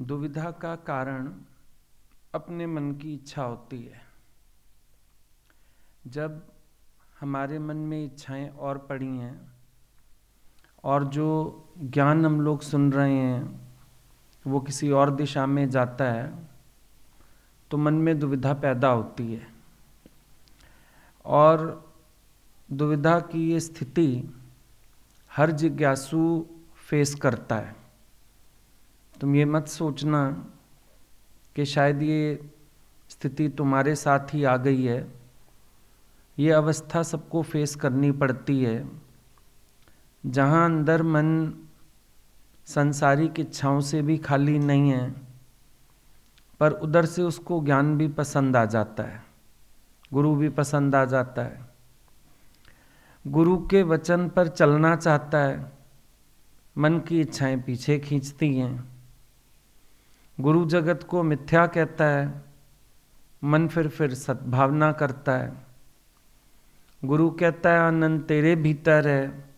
दुविधा का कारण अपने मन की इच्छा होती है। जब हमारे मन में इच्छाएं और पड़ी हैं और जो ज्ञान हम लोग सुन रहे हैं वो किसी और दिशा में जाता है तो मन में दुविधा पैदा होती है। और दुविधा की ये स्थिति हर जिज्ञासु फेस करता है। तुम ये मत सोचना कि शायद ये स्थिति तुम्हारे साथ ही आ गई है। ये अवस्था सबको फेस करनी पड़ती है जहाँ अंदर मन सांसारिक इच्छाओं से भी खाली नहीं है, पर उधर से उसको ज्ञान भी पसंद आ जाता है, गुरु भी पसंद आ जाता है, गुरु के वचन पर चलना चाहता है। मन की इच्छाएं पीछे खींचती हैं। गुरु जगत को मिथ्या कहता है, मन फिर सद्भावना करता है। गुरु कहता है आनंद तेरे भीतर है,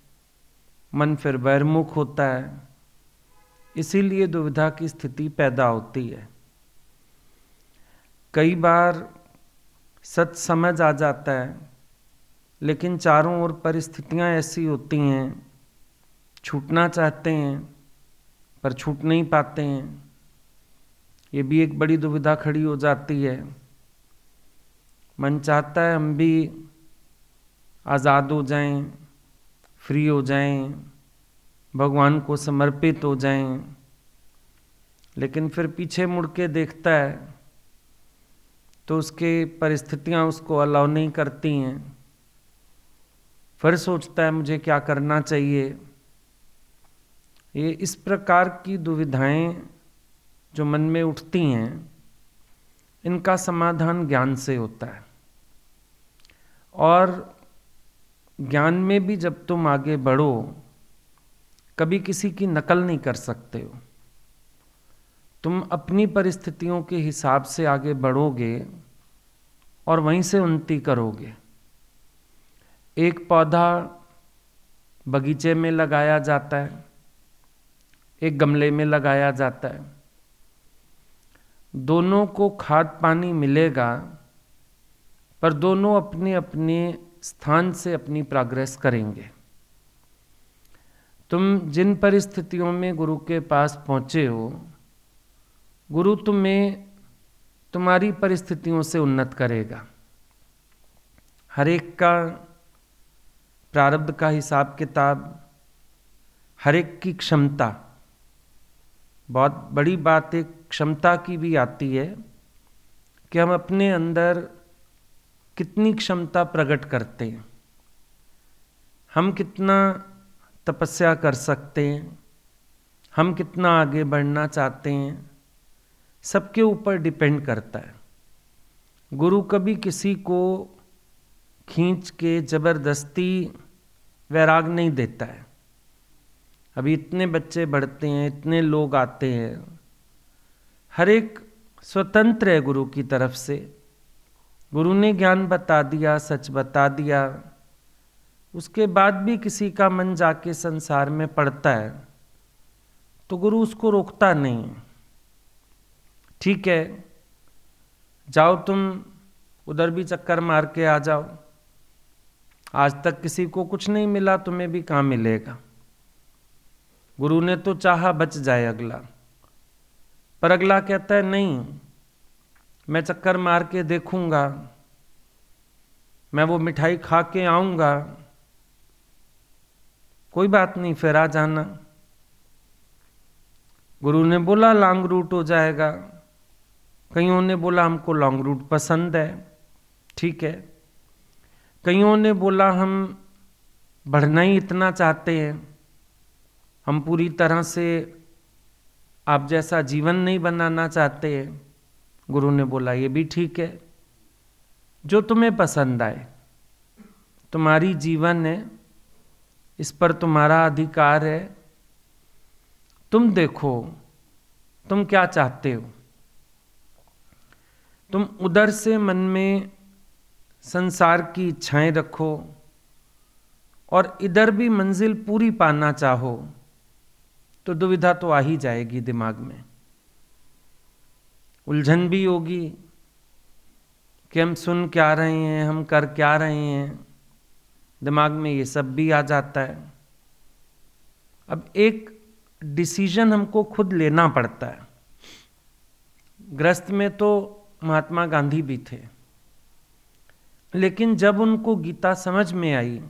मन फिर बहिर्मुख होता है। इसीलिए दुविधा की स्थिति पैदा होती है। कई बार सच समझ आ जाता है, लेकिन चारों ओर परिस्थितियां ऐसी होती हैं, छूटना चाहते हैं पर छूट नहीं पाते हैं। ये भी एक बड़ी दुविधा खड़ी हो जाती है। मन चाहता है हम भी आज़ाद हो जाएं, फ्री हो जाएं, भगवान को समर्पित हो जाएं, लेकिन फिर पीछे मुड़ के देखता है तो उसके परिस्थितियां उसको अलाउ नहीं करती हैं। फिर सोचता है मुझे क्या करना चाहिए। ये इस प्रकार की दुविधाएं जो मन में उठती हैं, इनका समाधान ज्ञान से होता है। और ज्ञान में भी जब तुम आगे बढ़ो, कभी किसी की नकल नहीं कर सकते हो। तुम अपनी परिस्थितियों के हिसाब से आगे बढ़ोगे और वहीं से उन्नति करोगे। एक पौधा बगीचे में लगाया जाता है, एक गमले में लगाया जाता है। दोनों को खाद पानी मिलेगा, पर दोनों अपने अपने स्थान से अपनी प्रोग्रेस करेंगे। तुम जिन परिस्थितियों में गुरु के पास पहुंचे हो, गुरु तुम्हें तुम्हारी परिस्थितियों से उन्नत करेगा। हर एक का प्रारब्ध का हिसाब किताब, हर एक की क्षमता, बहुत बड़ी बात एक क्षमता की भी आती है कि हम अपने अंदर कितनी क्षमता प्रकट करते हैं। हम कितना तपस्या कर सकते हैं, हम कितना आगे बढ़ना चाहते हैं, सबके ऊपर डिपेंड करता है। गुरु कभी किसी को खींच के जबरदस्ती वैराग नहीं देता है। अभी इतने बच्चे बढ़ते हैं, इतने लोग आते हैं, हर एक स्वतंत्र है गुरु की तरफ से। गुरु ने ज्ञान बता दिया, सच बता दिया, उसके बाद भी किसी का मन जाके संसार में पड़ता है तो गुरु उसको रोकता नहीं। ठीक है, जाओ तुम उधर भी चक्कर मार के आ जाओ। आज तक किसी को कुछ नहीं मिला, तुम्हें भी कहाँ मिलेगा। गुरु ने तो चाहा बच जाए अगला, पर अगला कहता है नहीं, मैं चक्कर मार के देखूंगा, मैं वो मिठाई खा के आऊंगा। कोई बात नहीं, फिर आ जाना। गुरु ने बोला लॉन्ग रूट हो जाएगा, कईयों ने बोला हमको लॉन्ग रूट पसंद है, ठीक है। कईयों ने बोला हम बढ़ना ही इतना चाहते हैं, हम पूरी तरह से आप जैसा जीवन नहीं बनाना चाहते हैं। गुरु ने बोला ये भी ठीक है, जो तुम्हें पसंद आए, तुम्हारी जीवन है, इस पर तुम्हारा अधिकार है। तुम देखो तुम क्या चाहते हो। तुम उधर से मन में संसार की इच्छाएं रखो और इधर भी मंजिल पूरी पाना चाहो तो दुविधा तो आ ही जाएगी दिमाग में। उलझन भी होगी कि हम सुन क्या रहे हैं, हम कर क्या रहे हैं, दिमाग में ये सब भी आ जाता है। अब एक डिसीजन हमको खुद लेना पड़ता है। ग्रस्त में तो महात्मा गांधी भी थे, लेकिन जब उनको गीता समझ में आई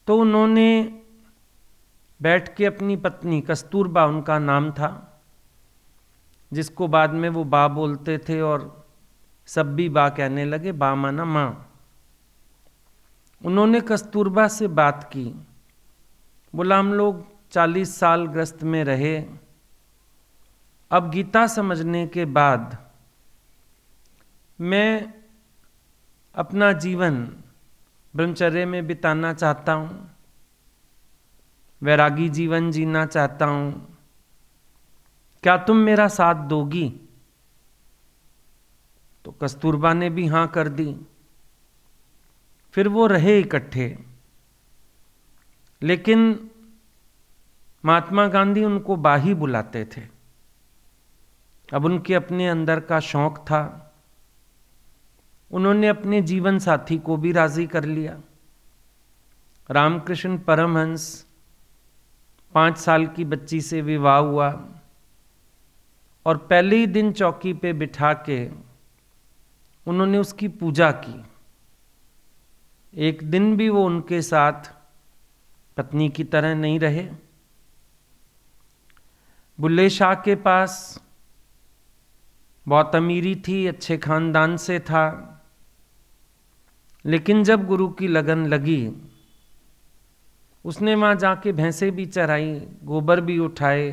तो उन्होंने बैठ के अपनी पत्नी, कस्तूरबा उनका नाम था, जिसको बाद में वो बा बोलते थे और सब भी बा कहने लगे, बा माना माँ। उन्होंने कस्तूरबा से बात की, बोला हम लोग 40 साल ग्रस्त में रहे, अब गीता समझने के बाद मैं अपना जीवन ब्रह्मचर्य में बिताना चाहता हूँ, वैरागी जीवन जीना चाहता हूँ, क्या तुम मेरा साथ दोगी? तो कस्तूरबा ने भी हाँ कर दी। फिर वो रहे इकट्ठे, लेकिन महात्मा गांधी उनको बा ही बुलाते थे। अब उनके अपने अंदर का शौक था, उन्होंने अपने जीवन साथी को भी राजी कर लिया। रामकृष्ण परमहंस 5 साल की बच्ची से विवाह हुआ और पहले ही दिन चौकी पे बिठा के उन्होंने उसकी पूजा की। एक दिन भी वो उनके साथ पत्नी की तरह नहीं रहे। बुल्ले शाह के पास बहुत अमीरी थी, अच्छे खानदान से था, लेकिन जब गुरु की लगन लगी, उसने वहाँ जाके भैंसें भी चराई, गोबर भी उठाए,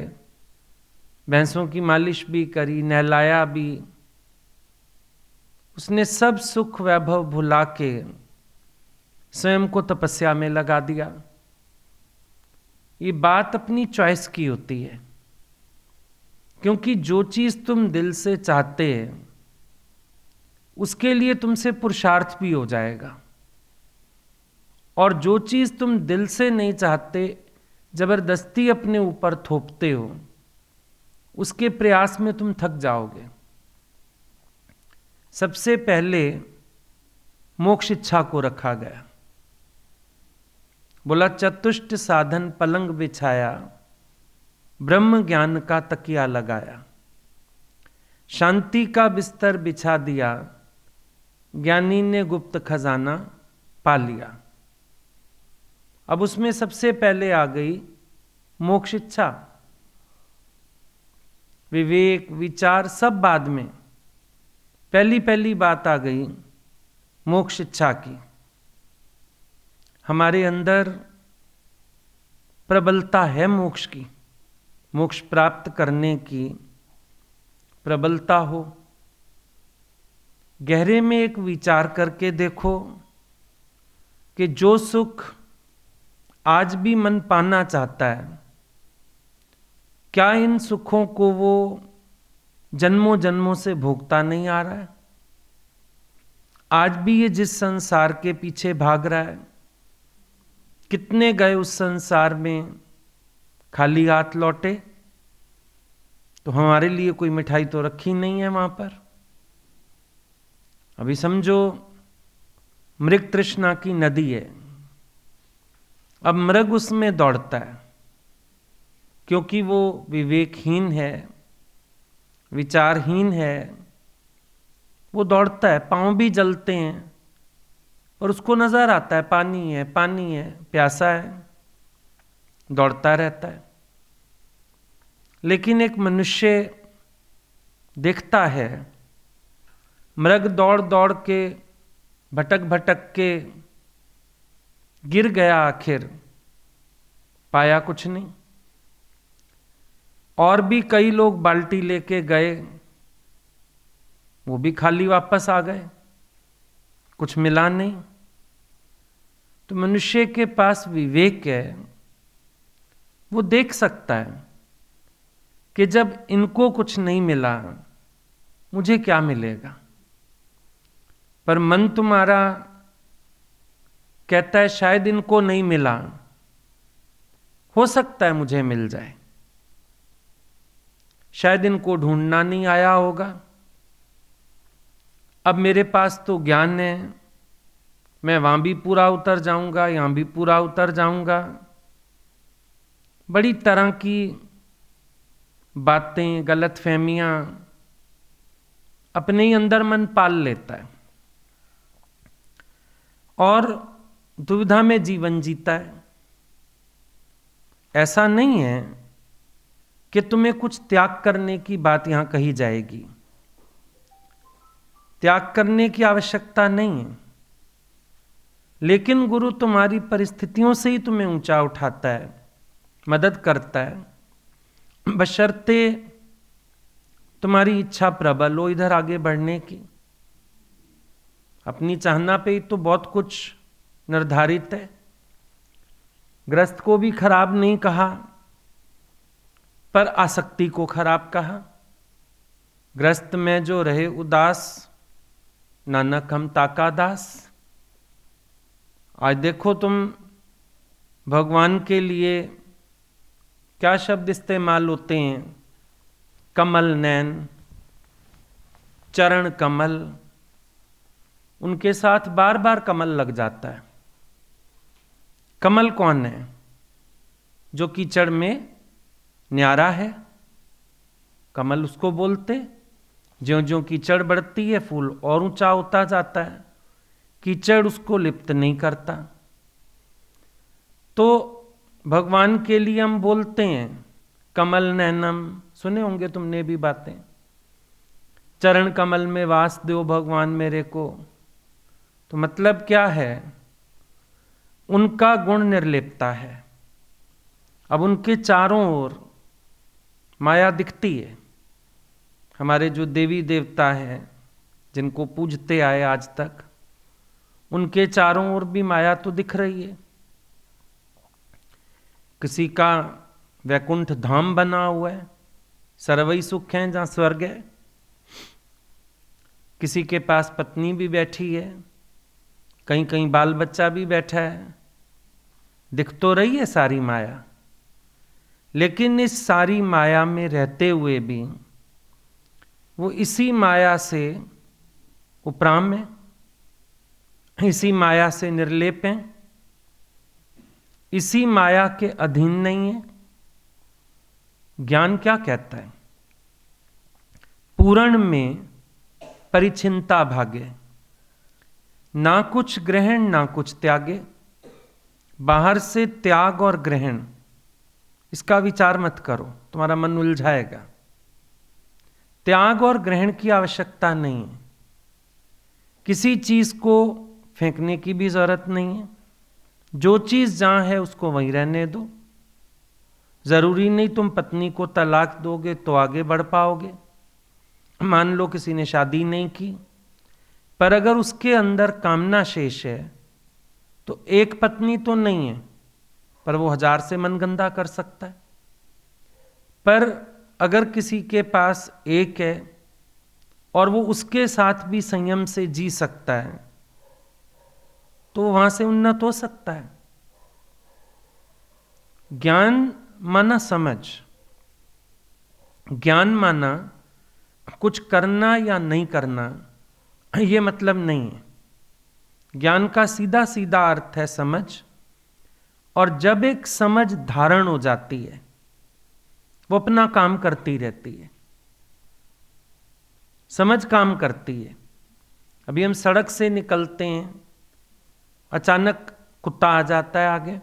भैंसों की मालिश भी करी, नहलाया भी। उसने सब सुख वैभव भुला के स्वयं को तपस्या में लगा दिया। ये बात अपनी चॉइस की होती है, क्योंकि जो चीज तुम दिल से चाहते हैं उसके लिए तुमसे पुरुषार्थ भी हो जाएगा, और जो चीज तुम दिल से नहीं चाहते, जबरदस्ती अपने ऊपर थोपते हो, उसके प्रयास में तुम थक जाओगे। सबसे पहले मोक्ष इच्छा को रखा गया। बोला चतुष्ट साधन पलंग बिछाया, ब्रह्म ज्ञान का तकिया लगाया, शांति का बिस्तर बिछा दिया, ज्ञानी ने गुप्त खजाना पा लिया। अब उसमें सबसे पहले आ गई मोक्ष इच्छा। विवेक विचार सब बाद में, पहली बात आ गई मोक्ष इच्छा की। हमारे अंदर प्रबलता है मोक्ष की, मोक्ष प्राप्त करने की प्रबलता हो। गहरे में एक विचार करके देखो कि जो सुख आज भी मन पाना चाहता है, क्या इन सुखों को वो जन्मों जन्मों से भोगता नहीं आ रहा है? आज भी ये जिस संसार के पीछे भाग रहा है, कितने गए उस संसार में, खाली हाथ लौटे? तो हमारे लिए कोई मिठाई तो रखी नहीं है वहां पर। अभी समझो मृग तृष्णा की नदी है, अब मृग उसमें दौड़ता है, क्योंकि वो विवेकहीन है, विचारहीन है, वो दौड़ता है, पांव भी जलते हैं और उसको नजर आता है पानी है, पानी है, प्यासा है, दौड़ता रहता है। लेकिन एक मनुष्य देखता है, मृग दौड़ दौड़ के, भटक भटक के गिर गया, आखिर पाया कुछ नहीं। और भी कई लोग बाल्टी लेके गए, वो भी खाली वापस आ गए, कुछ मिला नहीं। तो मनुष्य के पास विवेक है, वो देख सकता है कि जब इनको कुछ नहीं मिला, मुझे क्या मिलेगा। पर मन तुम्हारा कहता है शायद इनको नहीं मिला, हो सकता है मुझे मिल जाए। शायद इनको ढूंढना नहीं आया होगा। अब मेरे पास तो ज्ञान है, मैं वहां भी पूरा उतर जाऊंगा, यहां भी पूरा उतर जाऊंगा। बड़ी तरह की बातें, गलतफहमियां अपने ही अंदर मन पाल लेता है और दुविधा में जीवन जीता है। ऐसा नहीं है कि तुम्हें कुछ त्याग करने की बात यहां कही जाएगी। त्याग करने की आवश्यकता नहीं है, लेकिन गुरु तुम्हारी परिस्थितियों से ही तुम्हें ऊंचा उठाता है, मदद करता है, बशर्ते तुम्हारी इच्छा प्रबल हो इधर आगे बढ़ने की। अपनी चाहना पे ही तो बहुत कुछ निर्धारित है। ग्रस्त को भी खराब नहीं कहा, पर आसक्ति को खराब कहा। ग्रस्त में जो रहे उदास, नानक हम ताका दास। आज देखो तुम भगवान के लिए क्या शब्द इस्तेमाल होते हैं, कमल नैन, चरण कमल, उनके साथ बार बार कमल लग जाता है। कमल कौन है? जो कीचड़ में न्यारा है, कमल उसको बोलते। ज्यों ज्यों कीचड़ बढ़ती है फूल और ऊंचा होता जाता है, कीचड़ उसको लिप्त नहीं करता। तो भगवान के लिए हम बोलते हैं कमल नैनम, सुने होंगे तुमने भी बातें। चरण कमल में वास दो भगवान मेरे को। तो मतलब क्या है? उनका गुण निर्लिप्ता है। अब उनके चारों ओर माया दिखती है। हमारे जो देवी देवता हैं जिनको पूजते आए आज तक, उनके चारों ओर भी माया तो दिख रही है। किसी का वैकुंठ धाम बना हुआ है, सर्वई सुख है जहां स्वर्ग है। किसी के पास पत्नी भी बैठी है, कहीं कहीं बाल बच्चा भी बैठा है। दिख तो रही है सारी माया, लेकिन इस सारी माया में रहते हुए भी वो इसी माया से उपराम है, इसी माया से निर्लेप हैं, इसी माया के अधीन नहीं है। ज्ञान क्या कहता है? पूर्ण में परिचिंता भागे, ना कुछ ग्रहण ना कुछ त्यागे। बाहर से त्याग और ग्रहण, इसका विचार मत करो, तुम्हारा मन उलझाएगा। त्याग और ग्रहण की आवश्यकता नहीं है। किसी चीज को फेंकने की भी जरूरत नहीं है। जो चीज जहां है उसको वहीं रहने दो। जरूरी नहीं तुम पत्नी को तलाक दोगे तो आगे बढ़ पाओगे। मान लो किसी ने शादी नहीं की, पर अगर उसके अंदर कामना शेष है तो एक पत्नी तो नहीं है, पर वो 1000 से मन गंदा कर सकता है। पर अगर किसी के पास एक है और वो उसके साथ भी संयम से जी सकता है, तो वहां से उन्नत हो सकता है। ज्ञान माना समझ, ज्ञान माना कुछ करना या नहीं करना, ये मतलब नहीं है। ज्ञान का सीधा सीधा अर्थ है समझ। और जब एक समझ धारण हो जाती है, वो अपना काम करती रहती है। समझ काम करती है। अभी हम सड़क से निकलते हैं, अचानक कुत्ता आ जाता है आगे।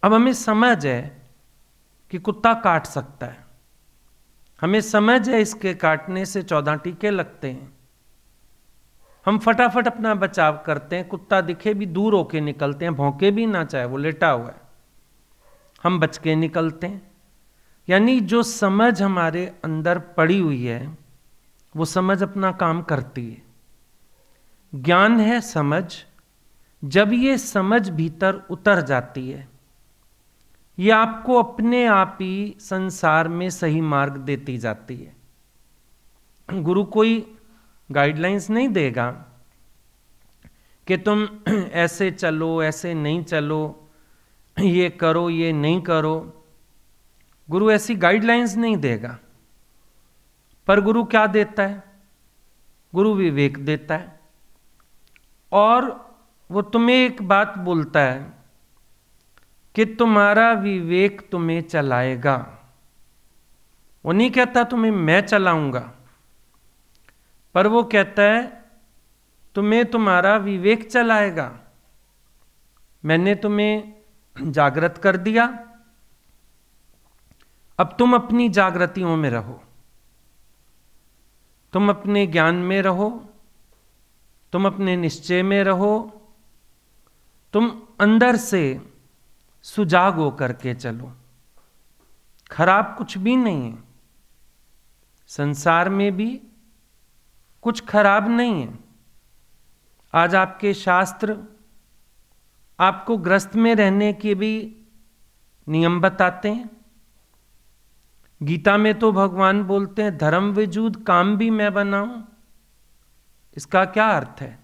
अब हमें समझ है कि कुत्ता काट सकता है, हमें समझ है इसके काटने से 14 टीके लगते हैं। हम फटाफट अपना बचाव करते हैं, कुत्ता दिखे भी दूर होके निकलते हैं, भौंके भी ना, चाहे वो लेटा हुआ है, हम बच के निकलते हैं। यानी जो समझ हमारे अंदर पड़ी हुई है वो समझ अपना काम करती है। ज्ञान है समझ। जब ये समझ भीतर उतर जाती है, ये आपको अपने आप ही संसार में सही मार्ग देती जाती है। गुरु कोई गाइडलाइंस नहीं देगा कि तुम ऐसे चलो, ऐसे नहीं चलो, ये करो, ये नहीं करो। गुरु ऐसी गाइडलाइंस नहीं देगा। पर गुरु क्या देता है? गुरु विवेक देता है, और वो तुम्हें एक बात बोलता है कि तुम्हारा विवेक तुम्हें चलाएगा। वो नहीं कहता तुम्हें मैं चलाऊंगा, पर वो कहता है तुम्हें तुम्हारा विवेक चलाएगा। मैंने तुम्हें जागृत कर दिया, अब तुम अपनी जागृतियों में रहो, तुम अपने ज्ञान में रहो, तुम अपने निश्चय में रहो, तुम अंदर से सुजाग होकर के चलो। खराब कुछ भी नहीं है, संसार में भी कुछ खराब नहीं है। आज आपके शास्त्र आपको ग्रस्त में रहने के भी नियम बताते हैं। गीता में तो भगवान बोलते हैं धर्म विजूद काम भी मैं बनाऊं। इसका क्या अर्थ है?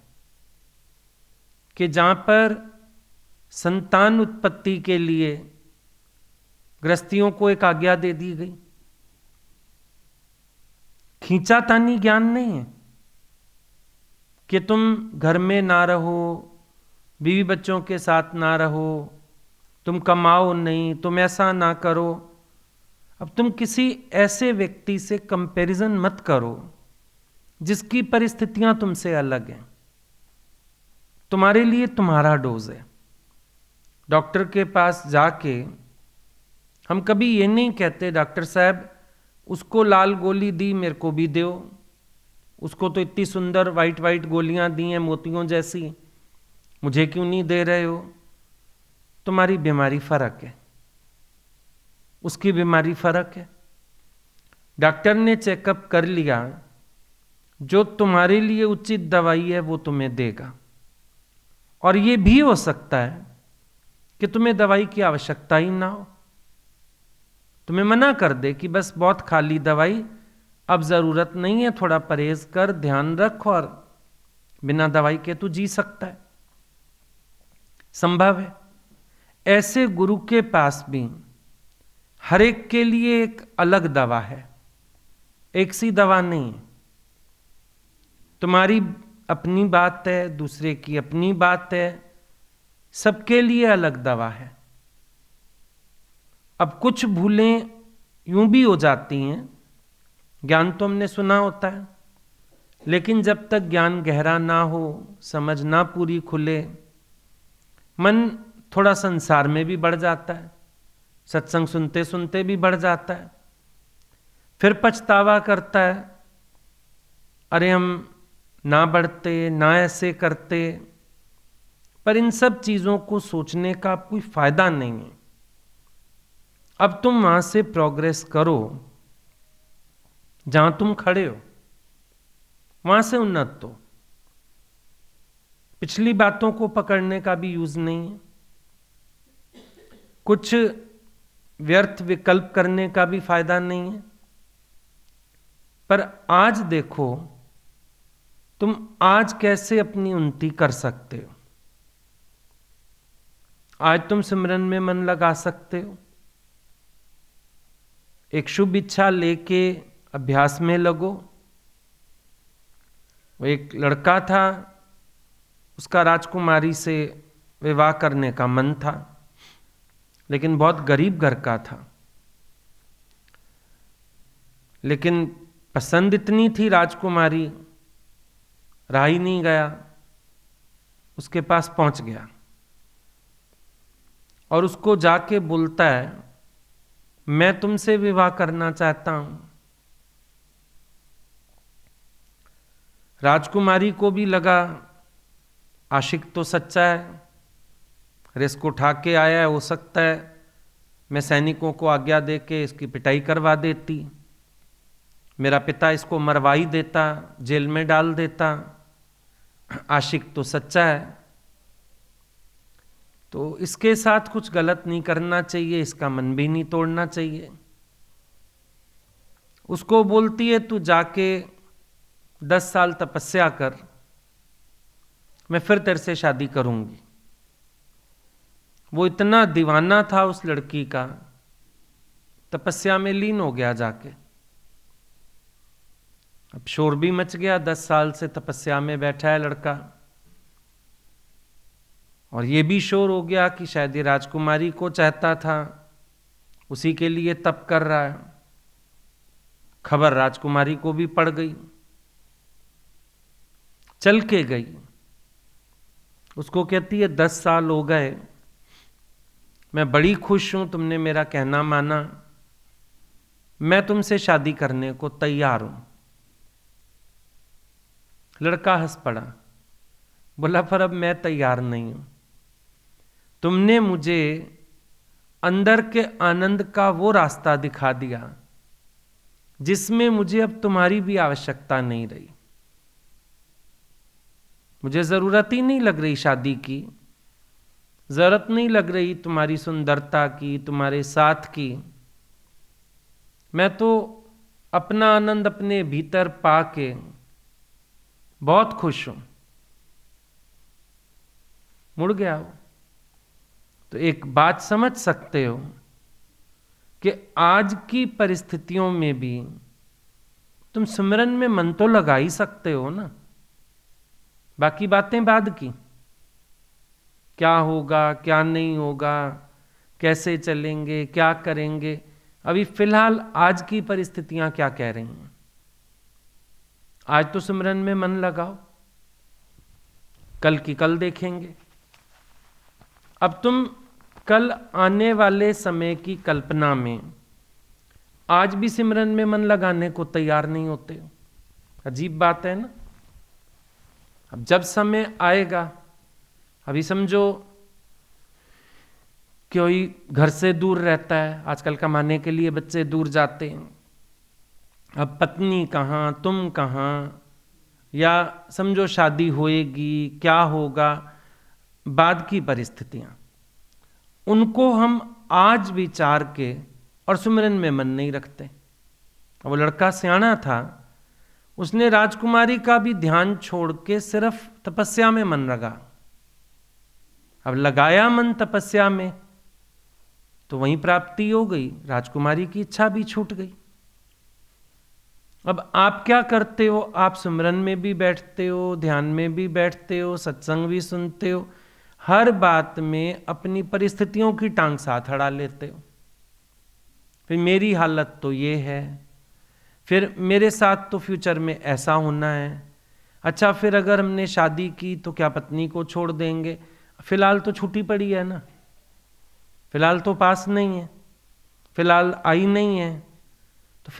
कि जहां पर संतान उत्पत्ति के लिए गृहस्थियों को एक आज्ञा दे दी गई, खींचातानी ज्ञान नहीं है कि तुम घर में ना रहो, बीवी बच्चों के साथ ना रहो, तुम कमाओ नहीं, तुम ऐसा ना करो। अब तुम किसी ऐसे व्यक्ति से कंपैरिजन मत करो जिसकी परिस्थितियां तुमसे अलग हैं। तुम्हारे लिए तुम्हारा डोज है। डॉक्टर के पास जाके हम कभी ये नहीं कहते डॉक्टर साहब उसको लाल गोली दी मेरे को भी दो, उसको तो इतनी सुंदर वाइट वाइट गोलियां दी हैं मोतियों जैसी, मुझे क्यों नहीं दे रहे हो? तुम्हारी बीमारी फर्क है, उसकी बीमारी फर्क है। डॉक्टर ने चेकअप कर लिया, जो तुम्हारे लिए उचित दवाई है वो तुम्हें देगा। और ये भी हो सकता है कि तुम्हें दवाई की आवश्यकता ही ना हो, तुम्हें मना कर दे कि बस बहुत खाली दवाई, अब जरूरत नहीं है, थोड़ा परहेज कर, ध्यान रख, और बिना दवाई के तू जी सकता है। संभव है। ऐसे गुरु के पास भी हर एक के लिए एक अलग दवा है, एक सी दवा नहीं है। तुम्हारी अपनी बात है, दूसरे की अपनी बात है, सबके लिए अलग दवा है। अब कुछ भूलें यूं भी हो जाती हैं, ज्ञान तो हमने सुना होता है, लेकिन जब तक ज्ञान गहरा ना हो, समझ ना पूरी खुले, मन थोड़ा संसार में भी बढ़ जाता है, सत्संग सुनते सुनते भी बढ़ जाता है, फिर पछतावा करता है, अरे हम ना बढ़ते, ना ऐसे करते। पर इन सब चीजों को सोचने का कोई फायदा नहीं है। अब तुम वहां से प्रोग्रेस करो जहां तुम खड़े हो, वहां से उन्नत हो। पिछली बातों को पकड़ने का भी यूज नहीं है, कुछ व्यर्थ विकल्प करने का भी फायदा नहीं है। पर आज देखो तुम आज कैसे अपनी उन्नति कर सकते हो। आज तुम सिमरन में मन लगा सकते हो, एक शुभ इच्छा लेके अभ्यास में लगो। वो एक लड़का था, उसका राजकुमारी से विवाह करने का मन था, लेकिन बहुत गरीब घर का था। लेकिन पसंद इतनी थी राजकुमारी, रहा ही नहीं गया, उसके पास पहुंच गया और उसको जाके बोलता है मैं तुमसे विवाह करना चाहता हूं। राजकुमारी को भी लगा आशिक तो सच्चा है, रिस्क उठा के आया है, हो सकता है मैं सैनिकों को आज्ञा दे के इसकी पिटाई करवा देती, मेरा पिता इसको मरवा ही देता, जेल में डाल देता, आशिक तो सच्चा है, तो इसके साथ कुछ गलत नहीं करना चाहिए, इसका मन भी नहीं तोड़ना चाहिए। उसको बोलती है तू जाके 10 साल तपस्या कर, मैं फिर तेरे से शादी करूंगी। वो इतना दीवाना था उस लड़की का, तपस्या में लीन हो गया जाके। अब शोर भी मच गया, 10 साल से तपस्या में बैठा है लड़का, और ये भी शोर हो गया कि शायद ये राजकुमारी को चाहता था, उसी के लिए तप कर रहा है। खबर राजकुमारी को भी पड़ गई, चल के गई, उसको कहती है 10 साल हो गए, मैं बड़ी खुश हूं तुमने मेरा कहना माना, मैं तुमसे शादी करने को तैयार हूं। लड़का हंस पड़ा, बोला पर अब मैं तैयार नहीं हूं, तुमने मुझे अंदर के आनंद का वो रास्ता दिखा दिया जिसमें मुझे अब तुम्हारी भी आवश्यकता नहीं रही, मुझे जरूरत ही नहीं लग रही शादी की, जरूरत नहीं लग रही तुम्हारी सुंदरता की, तुम्हारे साथ की, मैं तो अपना आनंद अपने भीतर पाके बहुत खुश हूं। मुड़ गया वो। तो एक बात समझ सकते हो कि आज की परिस्थितियों में भी तुम सिमरन में मन तो लगा ही सकते हो ना, बाकी बातें बाद की, क्या होगा क्या नहीं होगा, कैसे चलेंगे क्या करेंगे, अभी फिलहाल आज की परिस्थितियां क्या कह रही हैं। आज तो सिमरन में मन लगाओ, कल की कल देखेंगे। अब तुम कल आने वाले समय की कल्पना में आज भी सिमरन में मन लगाने को तैयार नहीं होते हो, अजीब बात है ना। अब जब समय आएगा, अभी समझो कोई घर से दूर रहता है, आजकल कमाने के लिए बच्चे दूर जाते हैं, अब पत्नी कहाँ तुम कहाँ, या समझो शादी होएगी क्या होगा, बाद की परिस्थितियां, उनको हम आज विचार के और सुमिरन में मन नहीं रखते। वो लड़का सियाना था, उसने राजकुमारी का भी ध्यान छोड़ के सिर्फ तपस्या में मन लगा। अब लगाया मन तपस्या में तो वहीं प्राप्ति हो गई, राजकुमारी की इच्छा भी छूट गई। अब आप क्या करते हो, आप सिमरन में भी बैठते हो, ध्यान में भी बैठते हो, सत्संग भी सुनते हो, हर बात में अपनी परिस्थितियों की टांग साथ अड़ा लेते हो। फिर मेरी हालत तो ये है, फिर मेरे साथ तो फ्यूचर में ऐसा होना है, अच्छा फिर अगर हमने शादी की तो क्या पत्नी को छोड़ देंगे, फिलहाल तो छुट्टी पड़ी है ना, फिलहाल तो पास नहीं है, फिलहाल आई नहीं है, तो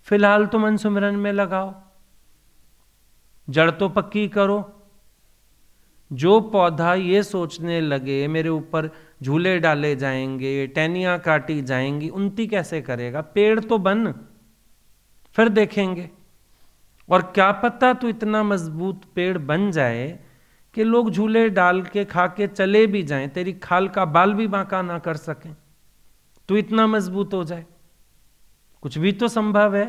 फिलहाल तो मन सुमिरन में लगाओ, जड़ तो पक्की करो। जो पौधा ये सोचने लगे मेरे ऊपर झूले डाले जाएंगे, टहनियां काटी जाएंगी, उन्नति कैसे करेगा, पेड़ तो बन, फिर देखेंगे। और क्या पता तो इतना मजबूत पेड़ बन जाए कि लोग झूले डाल के खा के चले भी जाएं, तेरी खाल का बाल भी बांका ना कर सकें, तो इतना मजबूत हो जाए, कुछ भी तो संभव है।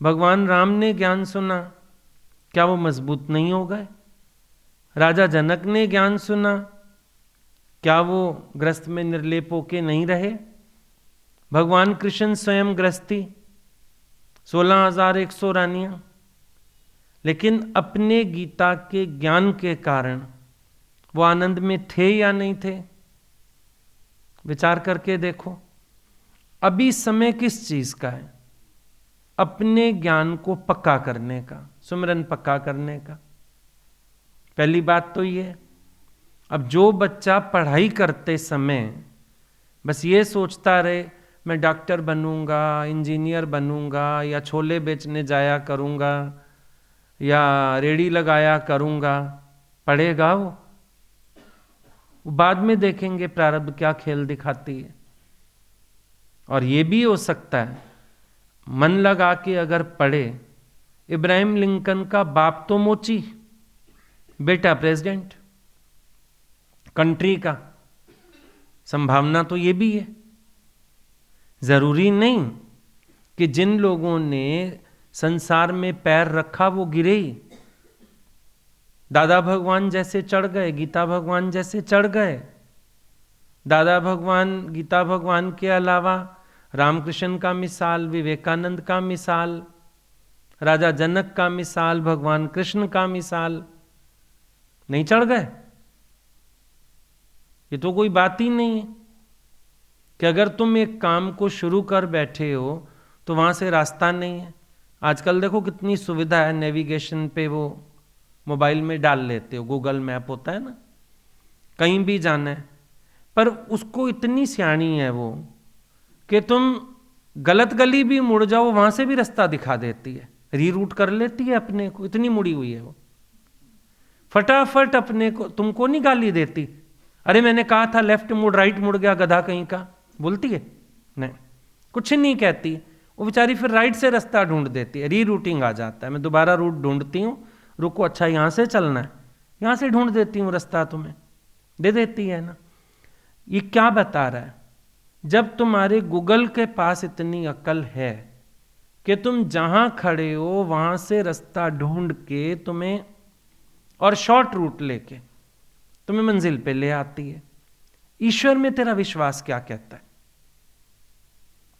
भगवान राम ने ज्ञान सुना, क्या वो मजबूत नहीं हो गए? राजा जनक ने ज्ञान सुना, क्या वो ग्रस्त में निर्लेप होके नहीं रहे? भगवान कृष्ण स्वयं ग्रस्ती, 16,100 रानियां, लेकिन अपने गीता के ज्ञान के कारण वो आनंद में थे या नहीं थे? विचार करके देखो। अभी समय किस चीज का है? अपने ज्ञान को पक्का करने का, सुमिरन पक्का करने का। पहली बात तो ये। अब जो बच्चा पढ़ाई करते समय बस ये सोचता रहे मैं डॉक्टर बनूंगा, इंजीनियर बनूंगा, या छोले बेचने जाया करूंगा, या रेड़ी लगाया करूंगा, पढ़ेगा वो? बाद में देखेंगे प्रारब्ध क्या खेल दिखाती है। और ये भी हो सकता है मन लगा के अगर पढ़े, इब्राहिम लिंकन का बाप तो मोची, बेटा प्रेसिडेंट कंट्री का, संभावना तो ये भी है। जरूरी नहीं कि जिन लोगों ने संसार में पैर रखा वो गिरे ही। दादा भगवान जैसे चढ़ गए, गीता भगवान जैसे चढ़ गए। दादा भगवान, गीता भगवान के अलावा रामकृष्ण का मिसाल, विवेकानंद का मिसाल, राजा जनक का मिसाल, भगवान कृष्ण का मिसाल, नहीं चढ़ गए? ये तो कोई बात ही नहीं है कि अगर तुम एक काम को शुरू कर बैठे हो तो वहां से रास्ता नहीं है। आजकल देखो कितनी सुविधा है, नेविगेशन पे वो मोबाइल में डाल लेते हो, गूगल मैप होता है ना, कहीं भी जाना है। पर उसको इतनी सियाणी है वो कि तुम गलत गली भी मुड़ जाओ वहां से भी रास्ता दिखा देती है, रीरूट कर लेती है अपने को, इतनी मुड़ी हुई है वो। फटाफट अपने को, तुमको नहीं गाली देती, अरे मैंने कहा था लेफ्ट मुड़, राइट मुड़ गया गधा कहीं का, बोलती है? नहीं, कुछ नहीं कहती वो बेचारी। फिर राइट से रास्ता ढूंढ देती है, रीरूटिंग आ जाता है, मैं दोबारा रूट ढूंढती हूँ, रुको अच्छा यहां से चलना है, यहां से ढूंढ देती हूँ रास्ता, तुम्हें दे देती है ना। ये क्या बता रहा है? जब तुम्हारे गूगल के पास इतनी अकल है कि तुम जहां खड़े हो वहां से रास्ता ढूंढ के तुम्हें, और शॉर्ट रूट लेके तुम्हें मंजिल पे ले आती है, ईश्वर में तेरा विश्वास क्या कहता है?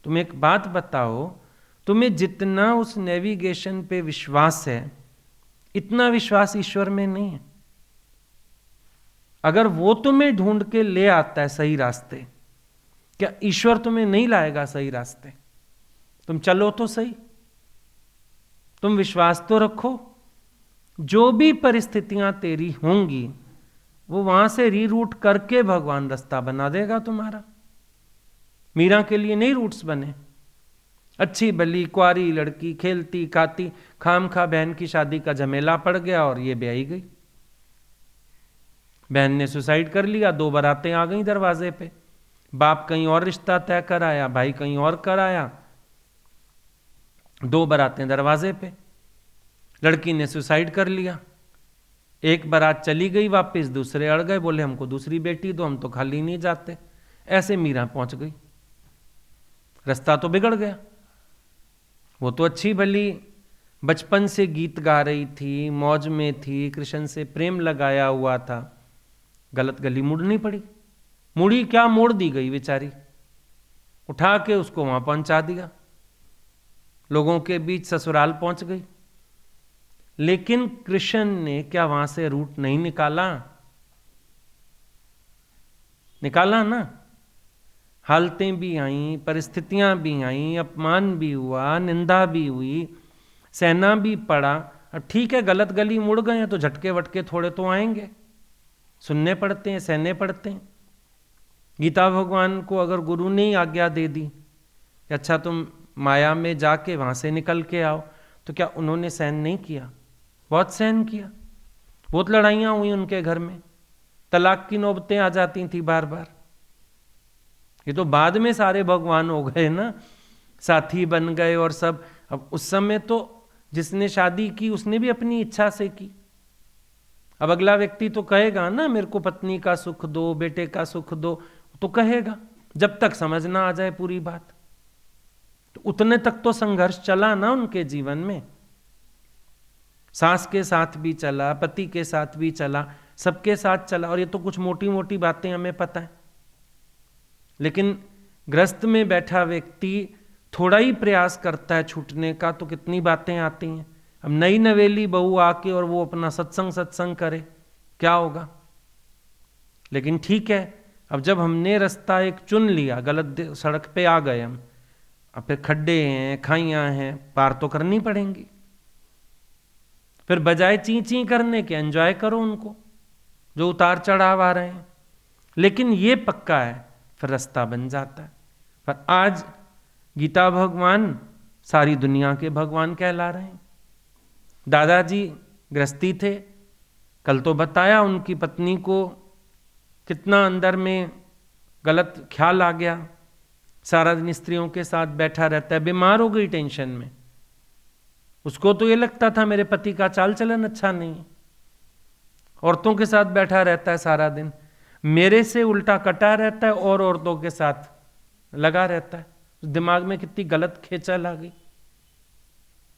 तुम एक बात बताओ, तुम्हें जितना उस नेविगेशन पे विश्वास है इतना विश्वास ईश्वर में नहीं है। अगर वो तुम्हें ढूंढ के ले आता है सही रास्ते, क्या ईश्वर तुम्हें नहीं लाएगा सही रास्ते? तुम चलो तो सही, तुम विश्वास तो रखो, जो भी परिस्थितियां तेरी होंगी वो वहां से रीरूट करके भगवान रास्ता बना देगा तुम्हारा। मीरा के लिए नहीं रूट्स बने, अच्छी भली कुआरी लड़की, खेलती खाती, खाम खा बहन की शादी का झमेला पड़ गया और ये ब्याही गई। बहन ने सुसाइड कर लिया, 2 बारातें आ गई दरवाजे पे, बाप कहीं और रिश्ता तय कराया, भाई कहीं और कराया, 2 बारातें दरवाजे पे। लड़की ने सुसाइड कर लिया, एक बारात चली गई वापस, दूसरे अड़ गए, बोले हमको दूसरी बेटी दो, हम तो खाली नहीं जाते। ऐसे मीरा पहुंच गई, रास्ता तो बिगड़ गया। वो तो अच्छी भली बचपन से गीत गा रही थी, मौज में थी, कृष्ण से प्रेम लगाया हुआ था, गलत गली मुड़नी पड़ी। मुड़ी क्या, मोड़ दी गई बेचारी, उठा के उसको वहां पहुंचा दिया, लोगों के बीच ससुराल पहुंच गई। लेकिन कृष्ण ने क्या वहां से रूट नहीं निकाला? निकाला ना। हालतें भी आईं, परिस्थितियां भी आईं, अपमान भी हुआ, निंदा भी हुई, सहना भी पड़ा। अब ठीक है, गलत गली मुड़ गए हैं तो झटके वटके थोड़े तो आएंगे, सुनने पड़ते हैं, सहने पड़ते हैं। गीता भगवान को अगर गुरु ने ही आज्ञा दे दी कि अच्छा तुम माया में जाके वहां से निकल के आओ, तो क्या उन्होंने सहन नहीं किया? बहुत सहन किया, बहुत लड़ाइयां हुई उनके घर में, तलाक की नौबतें आ जाती थी बार बार। ये तो बाद में सारे भगवान हो गए ना, साथी बन गए और सब। अब उस समय तो जिसने शादी की उसने भी अपनी इच्छा से की। अब अगला व्यक्ति तो कहेगा ना मेरे को पत्नी का सुख दो, बेटे का सुख दो, तो कहेगा, जब तक समझ ना आ जाए पूरी बात। तो उतने तक तो संघर्ष चला ना उनके जीवन में, सास के साथ भी चला, पति के साथ भी चला, सबके साथ चला। और ये तो कुछ मोटी मोटी बातें हमें पता है, लेकिन ग्रस्त में बैठा व्यक्ति थोड़ा ही प्रयास करता है छूटने का तो कितनी बातें आती हैं। अब नई नवेली बहू आके और वो अपना सत्संग करे, क्या होगा? लेकिन ठीक है, अब जब हमने रास्ता एक चुन लिया, गलत सड़क पे आ गए हम, अब फिर खड्डे हैं, खाइयां हैं, पार तो करनी पड़ेंगी। फिर बजाय ची ची करने के एंजॉय करो उनको, जो उतार चढ़ाव आ रहे हैं। लेकिन ये पक्का है फिर रास्ता बन जाता है। पर आज गीता भगवान सारी दुनिया के भगवान कहला रहे हैं। दादाजी गृहस्थी थे, कल तो बताया उनकी पत्नी को कितना अंदर में गलत ख्याल आ गया, सारा दिन स्त्रियों के साथ बैठा रहता है, बीमार हो गई टेंशन में। उसको तो ये लगता था मेरे पति का चाल चलन अच्छा नहीं, औरतों के साथ बैठा रहता है सारा दिन, मेरे से उल्टा कटा रहता है और औरतों के साथ लगा रहता है। दिमाग में कितनी गलत खेचल आ गई।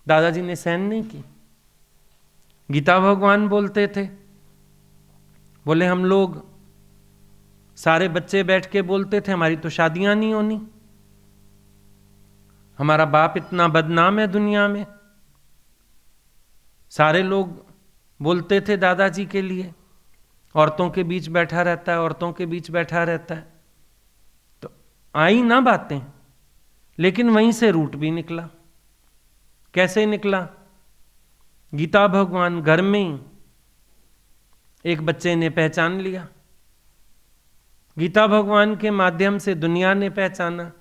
दादाजी ने सहन नहीं की। गीता भगवान बोलते थे, बोले हम लोग सारे बच्चे बैठ के बोलते थे हमारी तो शादियां नहीं होनी, हमारा बाप इतना बदनाम है दुनिया में, सारे लोग बोलते थे दादाजी के लिए, औरतों के बीच बैठा रहता है, औरतों के बीच बैठा रहता है। तो आई ना बातें, लेकिन वहीं से रूट भी निकला। कैसे निकला? गीता भगवान घर में ही एक बच्चे ने पहचान लिया, गीता भगवान के माध्यम से दुनिया ने पहचाना,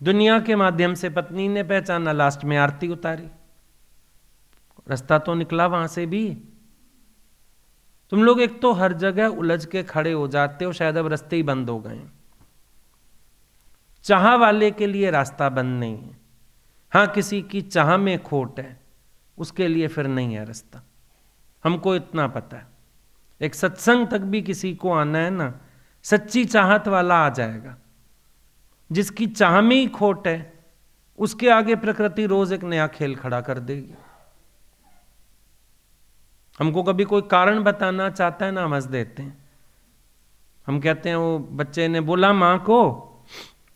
दुनिया के माध्यम से पत्नी ने पहचाना, लास्ट में आरती उतारी। रास्ता तो निकला वहां से भी। तुम लोग एक तो हर जगह उलझ के खड़े हो जाते हो, शायद अब रास्ते ही बंद हो गए। चाह वाले के लिए रास्ता बंद नहीं है। हाँ, किसी की चाह में खोट है, उसके लिए फिर नहीं है रास्ता। हमको इतना पता है, एक सत्संग तक भी किसी को आना है ना, सच्ची चाहत वाला आ जाएगा। जिसकी चाह में ही खोट है, उसके आगे प्रकृति रोज एक नया खेल खड़ा कर देगी। हमको कभी कोई कारण बताना चाहता है ना, हम हंस देते हैं। हम कहते हैं, वो बच्चे ने बोला माँ को,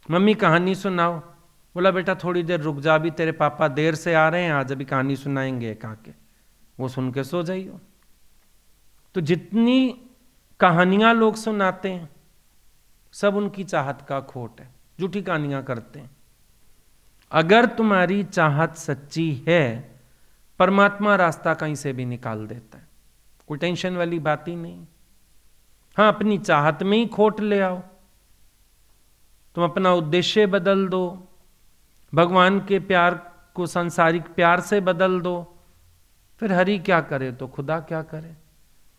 मम्मी कहानी सुनाओ। बोला बेटा थोड़ी देर रुक जा, अभी तेरे पापा देर से आ रहे हैं, आज अभी कहानी सुनाएंगे कहा के। वो सुन के सो जाइयो। तो जितनी कहानियां लोग सुनाते हैं, सब उनकी चाहत का खोट है, झूठी कहानियां करते हैं। अगर तुम्हारी चाहत सच्ची है, परमात्मा रास्ता कहीं से भी निकाल देता है, कोई टेंशन वाली बात ही नहीं। हाँ, अपनी चाहत में ही खोट ले आओ, तुम अपना उद्देश्य बदल दो, भगवान के प्यार को सांसारिक प्यार से बदल दो, फिर हरि क्या करे तो खुदा क्या करे।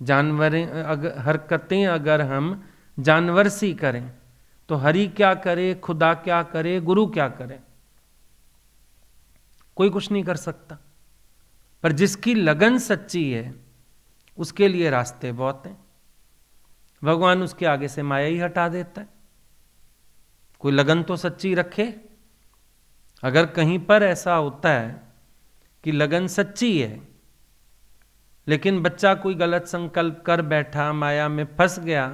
जानवरें अगर हरकतें अगर हम जानवर सी करें तो हरि क्या करे, खुदा क्या करे, गुरु क्या करे, कोई कुछ नहीं कर सकता। पर जिसकी लगन सच्ची है, उसके लिए रास्ते बहुत हैं। भगवान उसके आगे से माया ही हटा देता है। कोई लगन तो सच्ची रखे। अगर कहीं पर ऐसा होता है कि लगन सच्ची है, लेकिन बच्चा कोई गलत संकल्प कर बैठा, माया में फंस गया,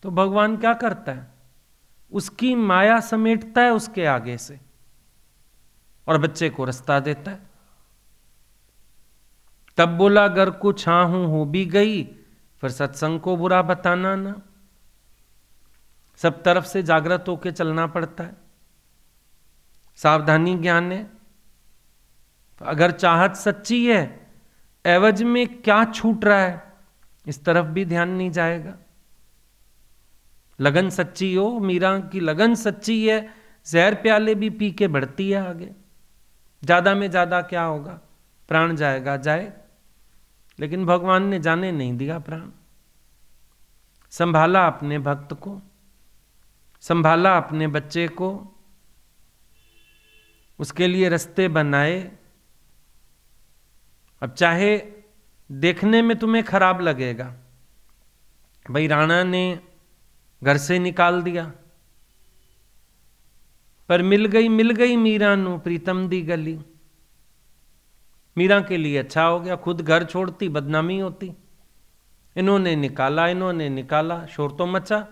तो भगवान क्या करता है? उसकी माया समेटता है उसके आगे से और बच्चे को रास्ता देता है। तब बोला अगर कुछ हाँ हूं हो भी गई, फिर सत्संग को बुरा बताना ना। सब तरफ से जागृत होकर चलना पड़ता है, सावधानी ज्ञान है। अगर चाहत सच्ची है, एवज में क्या छूट रहा है, इस तरफ भी ध्यान नहीं जाएगा। लगन सच्ची हो, मीरा की लगन सच्ची है, जहर प्याले भी पी के बढ़ती है आगे। ज्यादा में ज्यादा क्या होगा, प्राण जाएगा, जाए, लेकिन भगवान ने जाने नहीं दिया प्राण। संभाला अपने भक्त को, संभाला अपने बच्चे को, उसके लिए रास्ते बनाए। अब चाहे देखने में तुम्हें खराब लगेगा, भाई राणा ने घर से निकाल दिया, पर मिल गई मीरा नू प्रीतम दी गली। मीरा के लिए अच्छा हो गया, खुद घर छोड़ती बदनामी होती। इन्होंने निकाला, शोर तो मचा।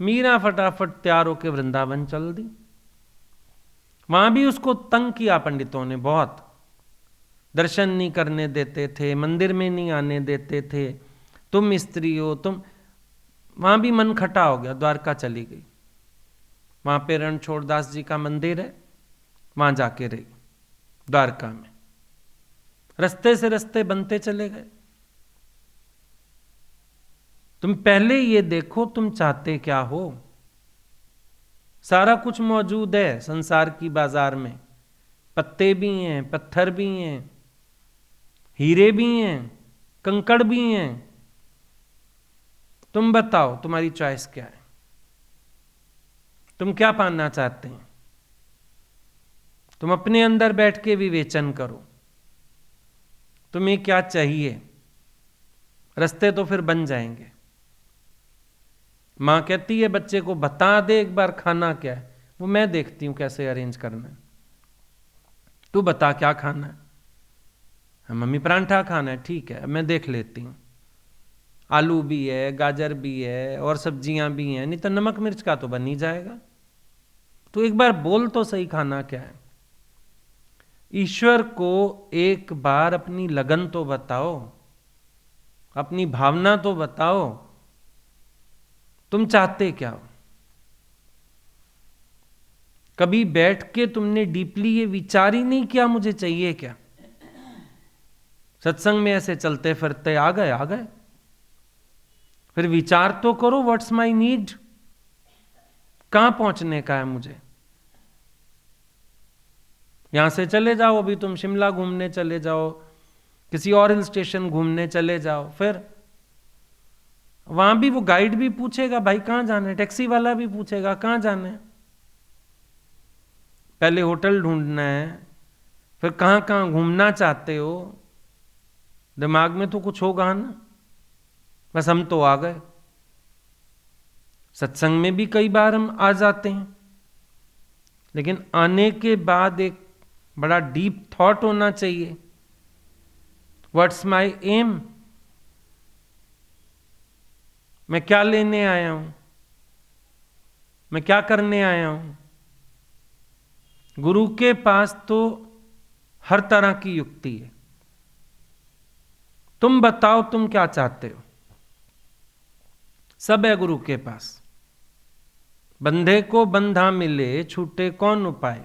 मीरा फटाफट तैयार होकर वृंदावन चल दी। वहां भी उसको तंग किया पंडितों ने बहुत, दर्शन नहीं करने देते थे, मंदिर में नहीं आने देते थे, तुम स्त्री हो तुम। वहां भी मन खटा हो गया, द्वारका चली गई। वहां पे रणछोड़ दास जी का मंदिर है, वहां जाके रही द्वारका में। रस्ते से रस्ते बनते चले गए। तुम पहले ये देखो तुम चाहते क्या हो। सारा कुछ मौजूद है संसार की बाजार में, पत्ते भी हैं, पत्थर भी हैं, हीरे भी हैं, कंकड़ भी हैं। तुम बताओ तुम्हारी चॉइस क्या है, तुम क्या पाना चाहते हैं। तुम अपने अंदर बैठ के विवेचन करो, तुम्हें क्या चाहिए, रास्ते तो फिर बन जाएंगे। मां कहती है बच्चे को बता दे एक बार खाना क्या है, वो मैं देखती हूं कैसे अरेंज करना है, तू बता क्या खाना है। हाँ मम्मी परांठा खाना है, ठीक है मैं देख लेती हूं, आलू भी है, गाजर भी है और सब्जियां भी हैं, नहीं तो नमक मिर्च का तो बन ही जाएगा। तो एक बार बोल तो सही खाना क्या है। ईश्वर को एक बार अपनी लगन तो बताओ, अपनी भावना तो बताओ, तुम चाहते क्या हो? कभी बैठ के तुमने डीपली ये विचार ही नहीं किया मुझे चाहिए क्या? सत्संग में ऐसे चलते फिरते आ गए, फिर विचार तो करो, व्हाट्स माई नीड, कहां पहुंचने का है मुझे? यहां से चले जाओ, अभी तुम शिमला घूमने चले जाओ, किसी और हिल स्टेशन घूमने चले जाओ, फिर वहां भी वो गाइड भी पूछेगा भाई कहां जाना है, टैक्सी वाला भी पूछेगा कहां जाना है, पहले होटल ढूंढना है, फिर कहां कहां घूमना चाहते हो, दिमाग में तो कुछ होगा ना। बस हम तो आ गए। सत्संग में भी कई बार हम आ जाते हैं, लेकिन आने के बाद एक बड़ा डीप थॉट होना चाहिए, व्हाट्स माई एम, मैं क्या लेने आया हूं, मैं क्या करने आया हूं। गुरु के पास तो हर तरह की युक्ति है, तुम बताओ तुम क्या चाहते हो, सब है गुरु के पास। बंधे को बंधा मिले, छूटे कौन उपाय,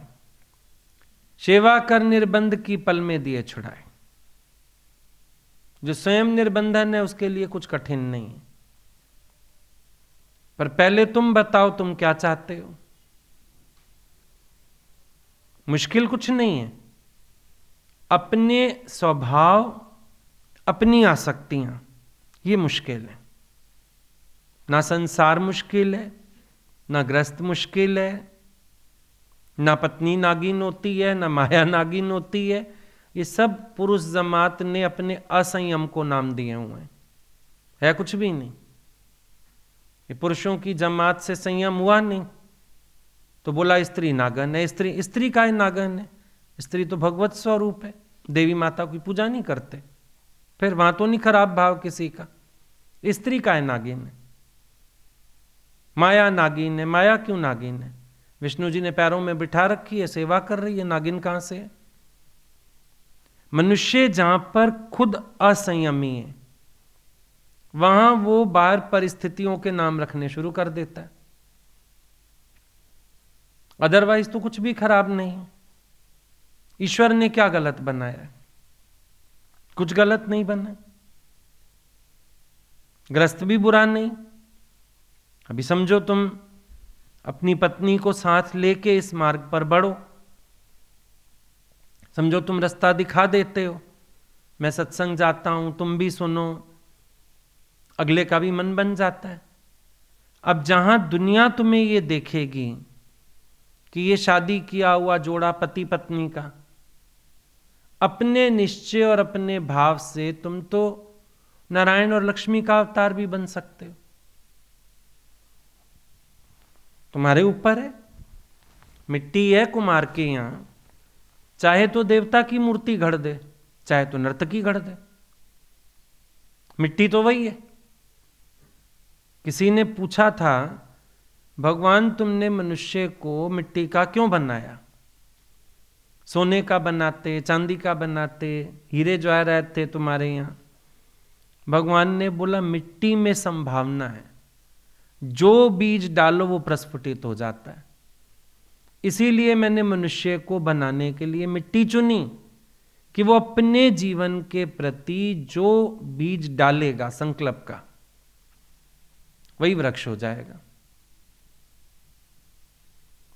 सेवा कर निर्बंध की पल में दिए छुड़ाए। जो स्वयं निर्बंधन है उसके लिए कुछ कठिन नहीं है, पर पहले तुम बताओ तुम क्या चाहते हो। मुश्किल कुछ नहीं है, अपने स्वभाव, अपनी आसक्तियां, ये मुश्किल है। ना संसार मुश्किल है, ना ग्रस्त मुश्किल है, ना पत्नी नागिन होती है, ना माया नागिन होती है। ये सब पुरुष जमात ने अपने असंयम को नाम दिए हुए हैं, है कुछ भी नहीं। ये पुरुषों की जमात से संयम हुआ नहीं तो बोला स्त्री नागन है। स्त्री का है नागन है? स्त्री तो भगवत स्वरूप है, देवी माता की पूजा नहीं करते, फिर वहां तो नहीं खराब भाव किसी का। स्त्री का है नागिन है, माया नागिन है। माया क्यों नागिन है? विष्णु जी ने पैरों में बिठा रखी है, सेवा कर रही है, नागिन कहां से है? मनुष्य जहां पर खुद असंयमी है वहां वो बाहर परिस्थितियों के नाम रखने शुरू कर देता है, अदरवाइज तो कुछ भी खराब नहीं। ईश्वर ने क्या गलत बनाया है? कुछ गलत नहीं बना। ग्रस्त भी बुरा नहीं। अभी समझो तुम अपनी पत्नी को साथ लेके इस मार्ग पर बढ़ो, समझो तुम रास्ता दिखा देते हो, मैं सत्संग जाता हूं, तुम भी सुनो, अगले का भी मन बन जाता है। अब जहां दुनिया तुम्हें ये देखेगी कि ये शादी किया हुआ जोड़ा पति पत्नी का, अपने निश्चय और अपने भाव से तुम तो नारायण और लक्ष्मी का अवतार भी बन सकते हो। तुम्हारे ऊपर है। मिट्टी है कुम्हार के यहां, चाहे तो देवता की मूर्ति गढ़ दे, चाहे तो नर्तकी गढ़ दे, मिट्टी तो वही है। किसी ने पूछा था, भगवान तुमने मनुष्य को मिट्टी का क्यों बनाया? सोने का बनाते, चांदी का बनाते, हीरे जवाहरात थे तुम्हारे यहां। भगवान ने बोला मिट्टी में संभावना है, जो बीज डालो वो प्रस्फुटित हो जाता है। इसीलिए मैंने मनुष्य को बनाने के लिए मिट्टी चुनी कि वो अपने जीवन के प्रति जो बीज डालेगा संकल्प का, वही वृक्ष हो जाएगा।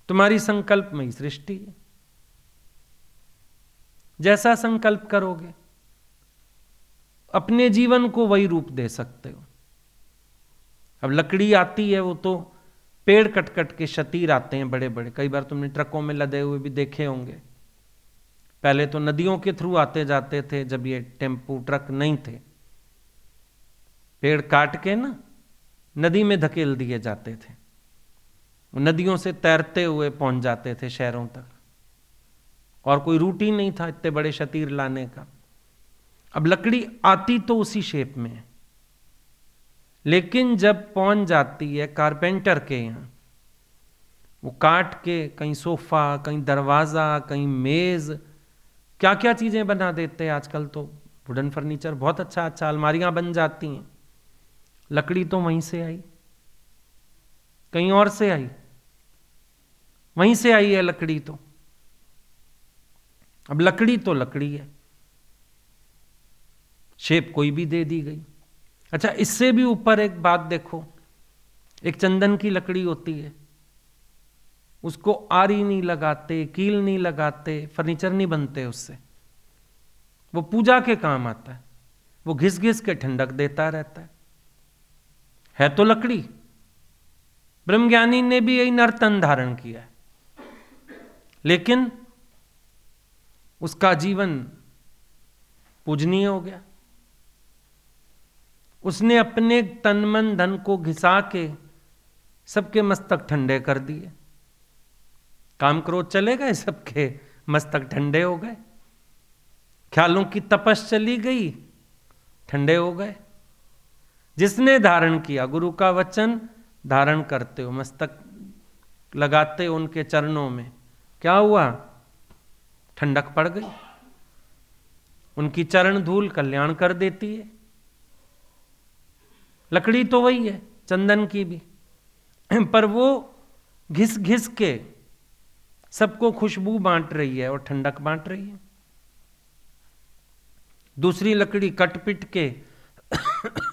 तुम्हारी संकल्प में ही सृष्टि है, जैसा संकल्प करोगे अपने जीवन को वही रूप दे सकते हो। अब लकड़ी आती है, वो तो पेड़ कट कट के शतीर आते हैं बड़े बड़े, कई बार तुमने ट्रकों में लदे हुए भी देखे होंगे। पहले तो नदियों के थ्रू आते जाते थे, जब ये टेम्पू ट्रक नहीं थे, पेड़ काट के ना नदी में धकेल दिए जाते थे, नदियों से तैरते हुए पहुंच जाते थे शहरों तक, और कोई रूट ही नहीं था इतने बड़े शतीर लाने का। अब लकड़ी आती तो उसी शेप में है, लेकिन जब पहुंच जाती है कारपेंटर के यहां, वो काट के कहीं सोफा, कहीं दरवाजा, कहीं मेज, क्या क्या चीजें बना देते हैं आजकल तो। वुडन फर्नीचर बहुत अच्छा अच्छा, अलमारियां बन जाती हैं। लकड़ी तो वहीं से आई, कहीं और से आई, वहीं से आई है लकड़ी तो। अब लकड़ी तो लकड़ी है, शेप कोई भी दे दी गई। अच्छा, इससे भी ऊपर एक बात देखो, एक चंदन की लकड़ी होती है, उसको आरी नहीं लगाते, कील नहीं लगाते, फर्नीचर नहीं बनते उससे। वो पूजा के काम आता है, वो घिस घिस के ठंडक देता रहता है तो लकड़ी। ब्रह्मज्ञानी ने भी यही नर्तन धारण किया है, लेकिन उसका जीवन पूजनीय हो गया। उसने अपने तन मन धन को घिसा के सबके मस्तक ठंडे कर दिए। काम क्रोध चले गए, सबके मस्तक ठंडे हो गए। ख्यालों की तपस चली गई, ठंडे हो गए। जिसने धारण किया, गुरु का वचन धारण करते हो, मस्तक लगाते हो उनके चरणों में, क्या हुआ? ठंडक पड़ गई। उनकी चरण धूल कल्याण कर देती है। लकड़ी तो वही है, चंदन की भी, पर वो घिस घिस के सबको खुशबू बांट रही है और ठंडक बांट रही है। दूसरी लकड़ी कट पिट के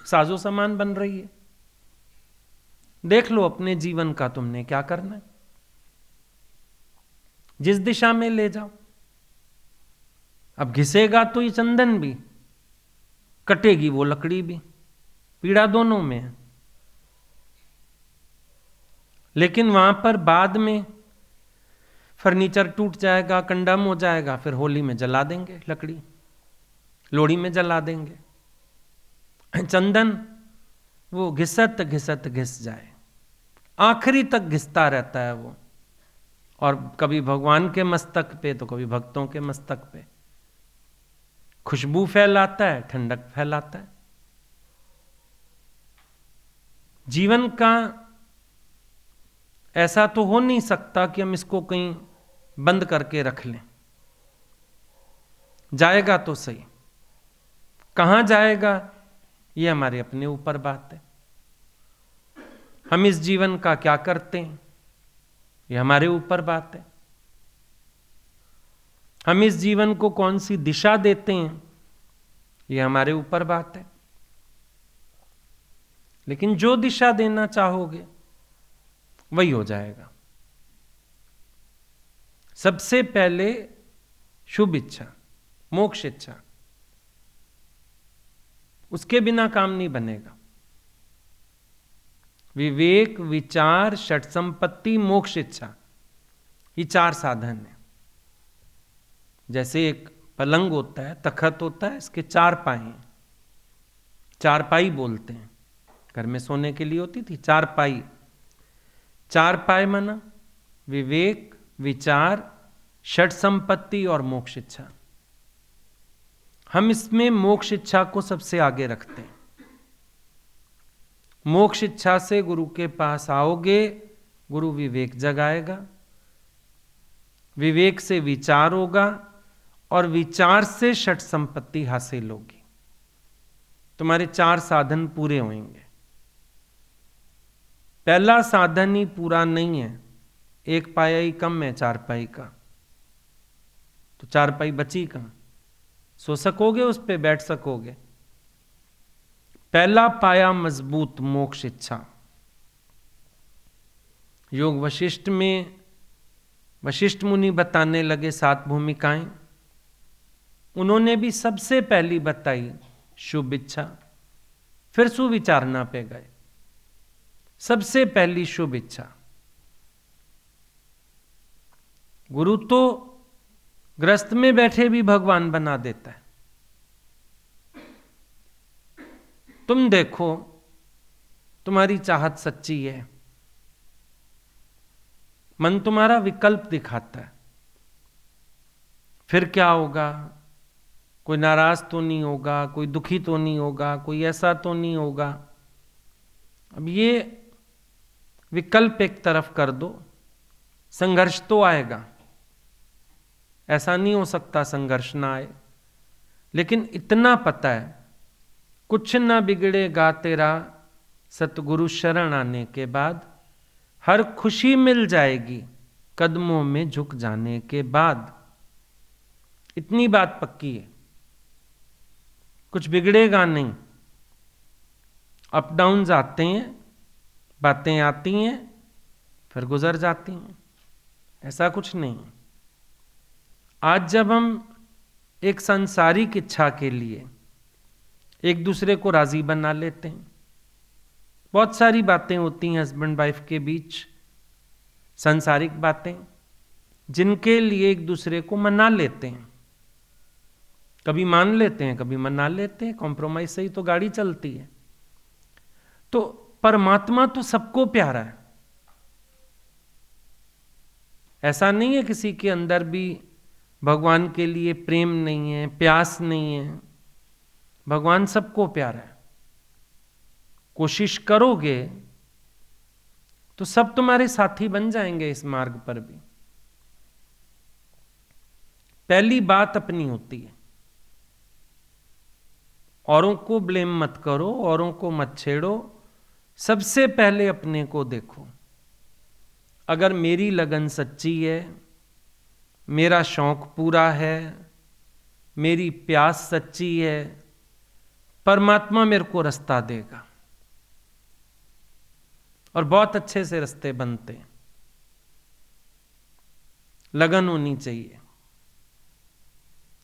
साजो सामान बन रही है। देख लो अपने जीवन का तुमने क्या करना है, जिस दिशा में ले जाओ। अब घिसेगा तो ये चंदन भी, कटेगी वो लकड़ी भी, पीड़ा दोनों में है। लेकिन वहां पर बाद में फर्नीचर टूट जाएगा, कंडम हो जाएगा, फिर होली में जला देंगे लकड़ी, लोहड़ी में जला देंगे। चंदन वो घिसत घिसत घिस जाए, आखिरी तक घिसता रहता है वो, और कभी भगवान के मस्तक पे तो कभी भक्तों के मस्तक पे खुशबू फैलाता है, ठंडक फैलाता है। जीवन का ऐसा तो हो नहीं सकता कि हम इसको कहीं बंद करके रख लें। जाएगा तो सही, कहां जाएगा ये हमारे अपने ऊपर बात है। हम इस जीवन का क्या करते हैं ये हमारे ऊपर बात है। हम इस जीवन को कौन सी दिशा देते हैं ये हमारे ऊपर बात है। लेकिन जो दिशा देना चाहोगे वही हो जाएगा। सबसे पहले शुभ इच्छा, मोक्ष इच्छा, उसके बिना काम नहीं बनेगा। विवेक, विचार, षट संपत्ति, मोक्ष इच्छा, ये 4 साधन है। जैसे एक पलंग होता है, तखत होता है, इसके 4 पाए हैं, 4 पाई बोलते हैं। घर में सोने के लिए होती थी 4 पाई। 4 पाए माना विवेक, विचार, षट संपत्ति और मोक्ष इच्छा। हम इसमें मोक्ष इच्छा को सबसे आगे रखते हैं। मोक्ष इच्छा से गुरु के पास आओगे, गुरु विवेक जगाएगा, विवेक से विचार होगा, और विचार से षट संपत्ति हासिल होगी। तुम्हारे 4 साधन पूरे होंगे। पहला साधन ही पूरा नहीं है, 1 पाया ही कम है 4 पाई का, तो 4 पाई बची कहां? सो सकोगे उस पे, बैठ सकोगे? पहला पाया मजबूत, मोक्ष इच्छा। योग वशिष्ठ में वशिष्ठ मुनि बताने लगे 7 भूमिकाएं। उन्होंने भी सबसे पहली बताई शुभ इच्छा, फिर सुविचारना पे गए। सबसे पहली शुभ इच्छा। गुरु तो ग्रस्त में बैठे भी भगवान बना देता है। तुम देखो, तुम्हारी चाहत सच्ची है, मन तुम्हारा विकल्प दिखाता है, फिर क्या होगा? कोई नाराज तो नहीं होगा, कोई दुखी तो नहीं होगा, कोई ऐसा तो नहीं होगा। अब ये विकल्प एक तरफ कर दो, संघर्ष तो आएगा। ऐसा नहीं हो सकता संघर्ष ना आए, लेकिन इतना पता है कुछ ना बिगड़ेगा तेरा सतगुरु शरण आने के बाद, हर खुशी मिल जाएगी कदमों में झुक जाने के बाद। इतनी बात पक्की है, कुछ बिगड़ेगा नहीं। अप डाउन्स आते हैं, बातें आती हैं, फिर गुजर जाती हैं, ऐसा कुछ नहीं। आज जब हम एक सांसारिक इच्छा के लिए एक दूसरे को राजी बना लेते हैं, बहुत सारी बातें होती हैं हस्बैंड वाइफ के बीच, सांसारिक बातें, जिनके लिए एक दूसरे को मना लेते हैं, कभी मान लेते हैं कभी मना लेते हैं, कॉम्प्रोमाइज से ही तो गाड़ी चलती है। तो परमात्मा तो सबको प्यारा है, ऐसा नहीं है किसी के अंदर भी भगवान के लिए प्रेम नहीं है, प्यास नहीं है। भगवान सबको प्यारा है। कोशिश करोगे तो सब तुम्हारे साथी बन जाएंगे इस मार्ग पर भी। पहली बात अपनी होती है, औरों को ब्लेम मत करो, औरों को मत छेड़ो, सबसे पहले अपने को देखो। अगर मेरी लगन सच्ची है, मेरा शौक पूरा है, मेरी प्यास सच्ची है, परमात्मा मेरे को रास्ता देगा और बहुत अच्छे से रास्ते बनते हैं। लगन होनी चाहिए।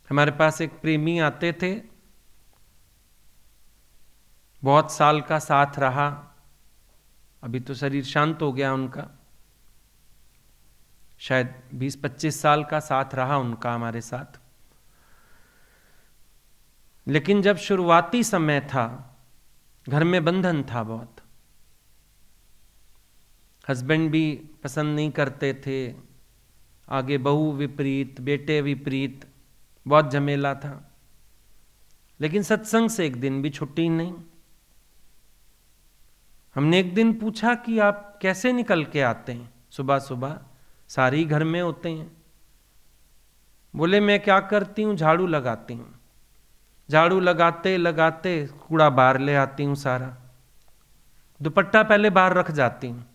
हमारे पास एक प्रेमी आते थे, बहुत साल का साथ रहा, अभी तो शरीर शांत हो गया उनका, शायद 20-25 साल का साथ रहा उनका हमारे साथ। लेकिन जब शुरुआती समय था, घर में बंधन था बहुत, हस्बैंड भी पसंद नहीं करते थे, आगे बहू विपरीत, बेटे विपरीत, बहुत झमेला था। लेकिन सत्संग से एक दिन भी छुट्टी नहीं। हमने एक दिन पूछा कि आप कैसे निकल के आते हैं सुबह सुबह, सारी घर में होते हैं। बोले मैं क्या करती हूँ, झाड़ू लगाती हूँ, झाड़ू लगाते लगाते कूड़ा बाहर ले आती हूँ सारा, दुपट्टा पहले बाहर रख जाती हूँ।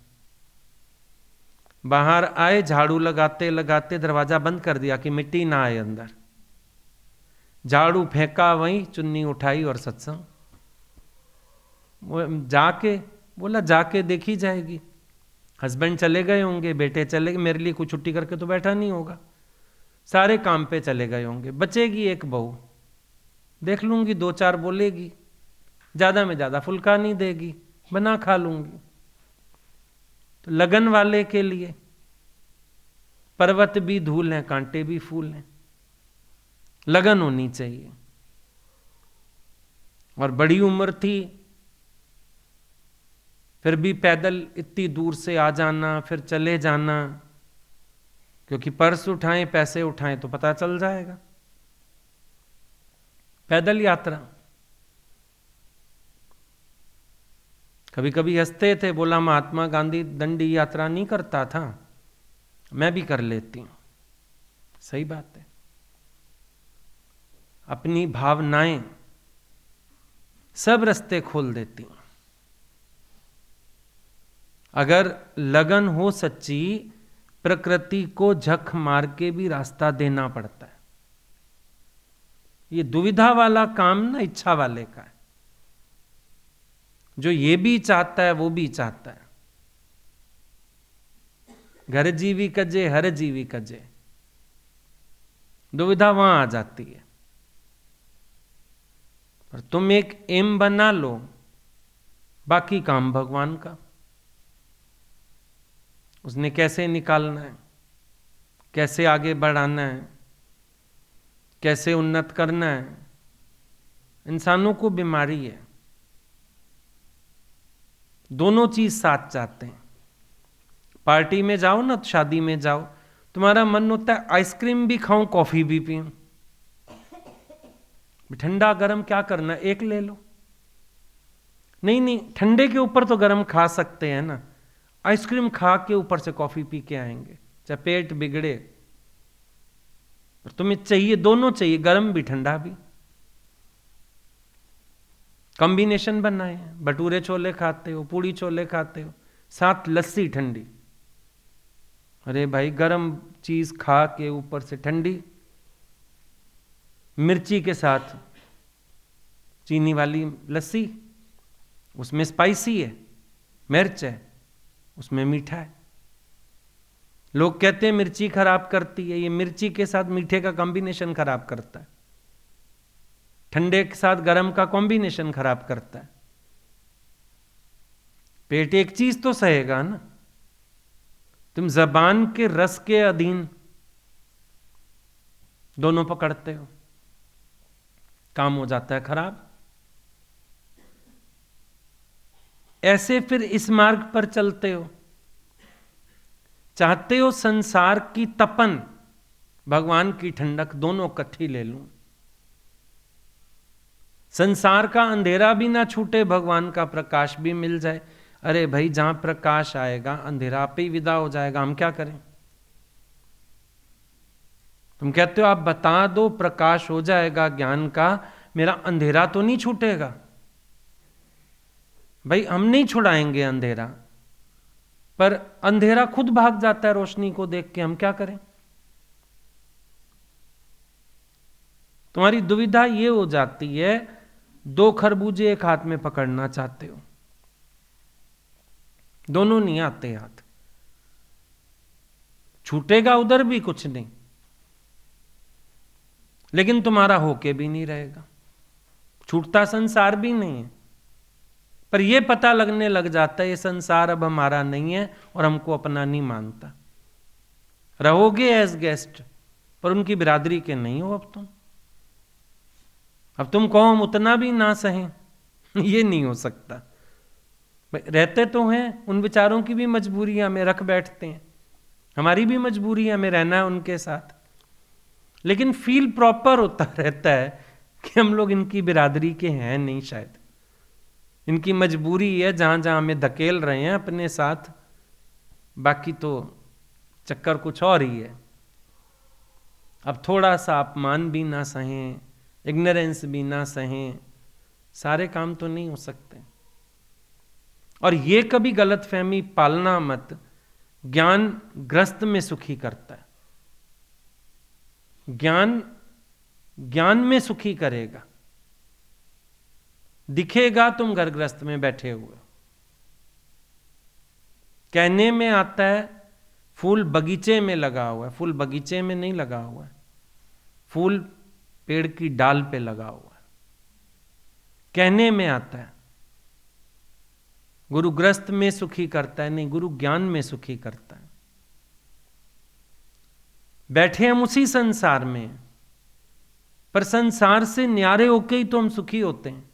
बाहर आए, झाड़ू लगाते लगाते दरवाजा बंद कर दिया कि मिट्टी ना आए अंदर, झाड़ू फेंका वहीं, चुन्नी उठाई और सत्संग। जाके बोला जाके देखी जाएगी, हस्बैंड चले गए होंगे, बेटे चले गए, मेरे लिए कुछ छुट्टी करके तो बैठा नहीं होगा, सारे काम पे चले गए होंगे, बचेगी एक बहू, देख लूंगी, 2-4 बोलेगी, ज्यादा में ज्यादा फुल्का नहीं देगी, बना खा लूंगी। तो लगन वाले के लिए पर्वत भी धूल हैं, कांटे भी फूल हैं। लगन होनी चाहिए। और बड़ी उम्र थी, फिर भी पैदल इतनी दूर से आ जाना, फिर चले जाना, क्योंकि पर्स उठाएं पैसे उठाएं तो पता चल जाएगा। पैदल यात्रा। कभी कभी हंसते थे, बोला महात्मा गांधी दंडी यात्रा नहीं करता था, मैं भी कर लेती हूं। सही बात है। अपनी भावनाएं सब रास्ते खोल देती हैं। अगर लगन हो सच्ची, प्रकृति को झक मार के भी रास्ता देना पड़ता है। ये दुविधा वाला काम ना इच्छा वाले का है, जो ये भी चाहता है वो भी चाहता है। घर जीवी कजे हर जीवी कजे, दुविधा वहां आ जाती है। और तुम एक एम बना लो, बाकी काम भगवान का। उसने कैसे निकालना है, कैसे आगे बढ़ाना है, कैसे उन्नत करना है। इंसानों को बीमारी है, दोनों चीज साथ चाहते हैं। पार्टी में जाओ ना, तो शादी में जाओ, तुम्हारा मन होता है आइसक्रीम भी खाऊं, कॉफी भी पीऊं। ठंडा गरम क्या करना, एक ले लो। नहीं नहीं, ठंडे के ऊपर तो गरम खा सकते हैं ना, आइसक्रीम खा के ऊपर से कॉफी पी के आएंगे, चाहे पेट बिगड़े। और तुम्हें चाहिए, दोनों चाहिए, गर्म भी ठंडा भी। कॉम्बिनेशन बनाए हैं, भटूरे छोले खाते हो, पूड़ी छोले खाते हो, साथ लस्सी ठंडी। अरे भाई, गर्म चीज खा के ऊपर से ठंडी, मिर्ची के साथ चीनी वाली लस्सी, उसमें स्पाइसी है, मिर्च है, उसमें मीठा है। लोग कहते हैं मिर्ची खराब करती है, ये मिर्ची के साथ मीठे का कॉम्बिनेशन खराब करता है, ठंडे के साथ गर्म का कॉम्बिनेशन खराब करता है। पेट एक चीज तो सहेगा ना, तुम जबान के रस के अधीन दोनों पकड़ते हो, काम हो जाता है खराब। ऐसे फिर इस मार्ग पर चलते हो, चाहते हो संसार की तपन, भगवान की ठंडक दोनों इकट्ठी ले लूं, संसार का अंधेरा भी ना छूटे, भगवान का प्रकाश भी मिल जाए। अरे भाई, जहां प्रकाश आएगा अंधेरा आप ही विदा हो जाएगा, हम क्या करें? तुम कहते हो आप बता दो, प्रकाश हो जाएगा ज्ञान का, मेरा अंधेरा तो नहीं छूटेगा। भाई, हम नहीं छुड़ाएंगे अंधेरा, पर अंधेरा खुद भाग जाता है रोशनी को देख के, हम क्या करें? तुम्हारी दुविधा ये हो जाती है, दो खरबूजे एक हाथ में पकड़ना चाहते हो, दोनों नहीं आते हाथ, छूटेगा उधर भी कुछ नहीं, लेकिन तुम्हारा होके भी नहीं रहेगा, छूटता संसार भी नहीं है, पर यह पता लगने लग जाता है ये संसार अब हमारा नहीं है और हमको अपना नहीं मानता। रहोगे एज गेस्ट, पर उनकी बिरादरी के नहीं हो अब तुम कहो हम उतना भी ना सहें, ये नहीं हो सकता। रहते तो हैं, उन विचारों की भी मजबूरियां में रख बैठते हैं, हमारी भी मजबूरियां में रहना है उनके साथ, लेकिन फील प्रॉपर होता रहता है कि हम लोग इनकी बिरादरी के हैं नहीं, शायद इनकी मजबूरी है, जहां जहां हमें धकेल रहे हैं अपने साथ, बाकी तो चक्कर कुछ और ही है। अब थोड़ा सा अपमान भी ना सहें, इग्नोरेंस भी ना सहें, सारे काम तो नहीं हो सकते। और ये कभी गलतफहमी पालना मत, ज्ञान ग्रस्त में सुखी करता है, ज्ञान में सुखी करेगा। दिखेगा तुम घरग्रस्त में बैठे हुए, कहने में आता है फूल बगीचे में लगा हुआ है, फूल बगीचे में नहीं लगा हुआ है, फूल पेड़ की डाल पे लगा हुआ है, कहने में आता है। गुरु ग्रस्त में सुखी करता है, नहीं, गुरु ज्ञान में सुखी करता है। बैठे हम उसी संसार में, पर संसार से न्यारे होके ही तो हम सुखी होते हैं।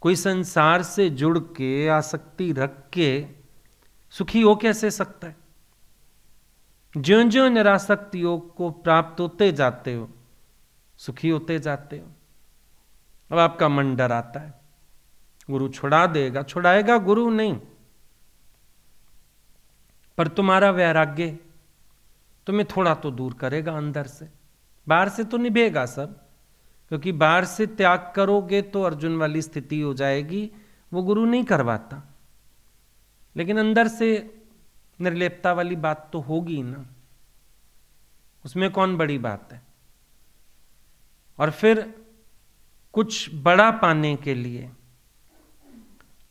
कोई संसार से जुड़ के आसक्ति रख के सुखी हो कैसे सकता है? ज्यों ज्यों निरासक्त योग को प्राप्त होते जाते हो, सुखी होते जाते हो। अब आपका मन डराता है, गुरु छुड़ा देगा, छुड़ाएगा गुरु नहीं, पर तुम्हारा वैराग्य तुम्हें थोड़ा तो दूर करेगा अंदर से, बाहर से तो निभेगा सब, क्योंकि बाहर से त्याग करोगे तो अर्जुन वाली स्थिति हो जाएगी, वो गुरु नहीं करवाता, लेकिन अंदर से निर्लेपता वाली बात तो होगी ना, उसमें कौन बड़ी बात है। और फिर कुछ बड़ा पाने के लिए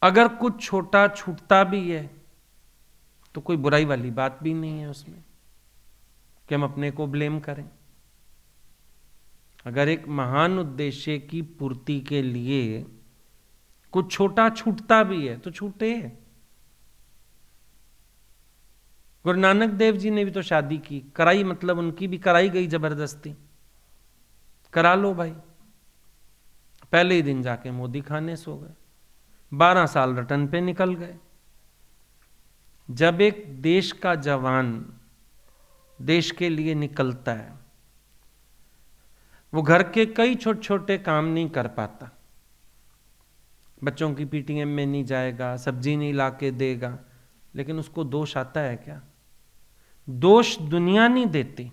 अगर कुछ छोटा छूटता भी है तो कोई बुराई वाली बात भी नहीं है उसमें कि हम अपने को ब्लेम करें। अगर एक महान उद्देश्य की पूर्ति के लिए कुछ छोटा छूटता भी है तो छूटे। गुरु नानक देव जी ने भी तो शादी की, कराई, मतलब उनकी भी कराई गई जबरदस्ती, करा लो भाई। पहले ही दिन जाके मोदी खाने सो गए, 12 साल रटन पे निकल गए। जब एक देश का जवान देश के लिए निकलता है, वो घर के कई छोटे छोटे काम नहीं कर पाता, बच्चों की पीटीएम में नहीं जाएगा, सब्जी नहीं लाके देगा, लेकिन उसको दोष आता है क्या? दोष दुनिया नहीं देती,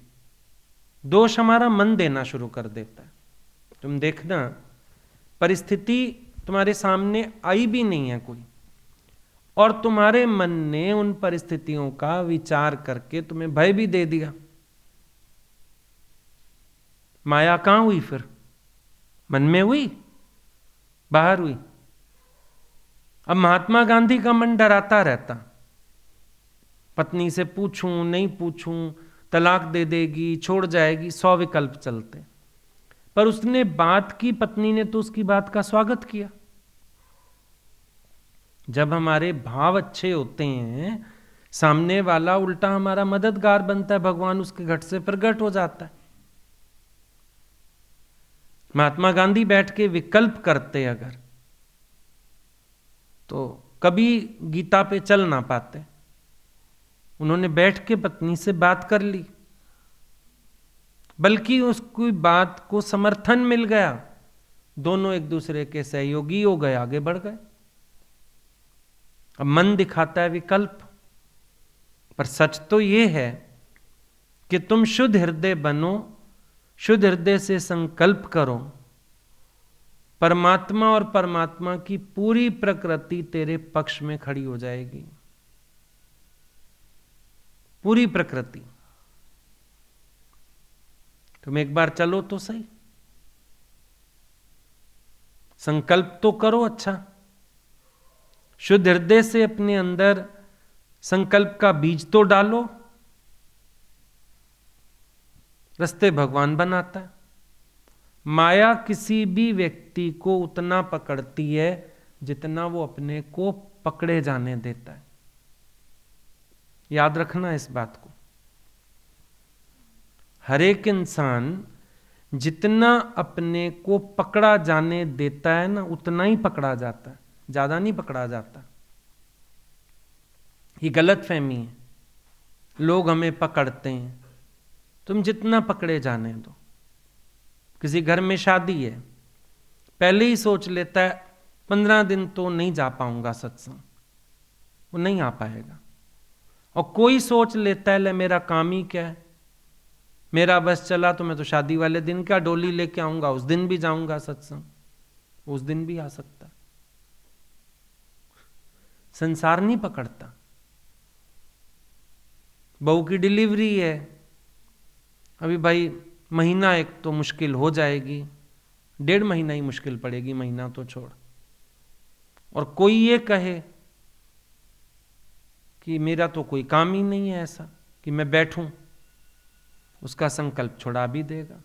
दोष हमारा मन देना शुरू कर देता है। तुम देखना, परिस्थिति तुम्हारे सामने आई भी नहीं है कोई, और तुम्हारे मन ने उन परिस्थितियों का विचार करके तुम्हें भय भी दे दिया। माया कहां हुई फिर? मन में हुई, बाहर हुई। अब महात्मा गांधी का मन डराता रहता, पत्नी से पूछूं नहीं पूछूं, तलाक दे देगी, छोड़ जाएगी, 100 विकल्प चलते। पर उसने बात की, पत्नी ने तो उसकी बात का स्वागत किया। जब हमारे भाव अच्छे होते हैं, सामने वाला उल्टा हमारा मददगार बनता है, भगवान उसके घट से प्रकट हो जाता है। महात्मा गांधी बैठ के विकल्प करते अगर, तो कभी गीता पे चल ना पाते। उन्होंने बैठ के पत्नी से बात कर ली, बल्कि उसकी बात को समर्थन मिल गया, दोनों एक दूसरे के सहयोगी हो गए, आगे बढ़ गए। अब मन दिखाता है विकल्प, पर सच तो यह है कि तुम शुद्ध हृदय बनो, शुद्ध हृदय से संकल्प करो, परमात्मा और परमात्मा की पूरी प्रकृति तेरे पक्ष में खड़ी हो जाएगी। पूरी प्रकृति। तुम एक बार चलो तो सही, संकल्प तो करो अच्छा, शुद्ध हृदय से अपने अंदर संकल्प का बीज तो डालो। रास्ते भगवान बनाता है। माया किसी भी व्यक्ति को उतना पकड़ती है जितना वो अपने को पकड़े जाने देता है। याद रखना इस बात को। हर एक इंसान जितना अपने को पकड़ा जाने देता है ना, उतना ही पकड़ा जाता है, ज्यादा नहीं पकड़ा जाता। ये गलत फहमी है। लोग हमें पकड़ते हैं, तुम जितना पकड़े जाने दो। किसी घर में शादी है, पहले ही सोच लेता है 15 दिन तो नहीं जा पाऊंगा सत्संग, वो नहीं आ पाएगा। और कोई सोच लेता है ले मेरा काम ही क्या है, मेरा बस चला तो मैं तो शादी वाले दिन क्या डोली लेके आऊंगा, उस दिन भी जाऊंगा सत्संग, उस दिन भी आ सकता। संसार नहीं पकड़ता। बहू की डिलीवरी है, अभी भाई महीना एक तो मुश्किल हो जाएगी, 1.5 महीना ही मुश्किल पड़ेगी, महीना तो छोड़। और कोई ये कहे कि मेरा तो कोई काम ही नहीं है ऐसा कि मैं बैठूं, उसका संकल्प छुड़ा भी देगा।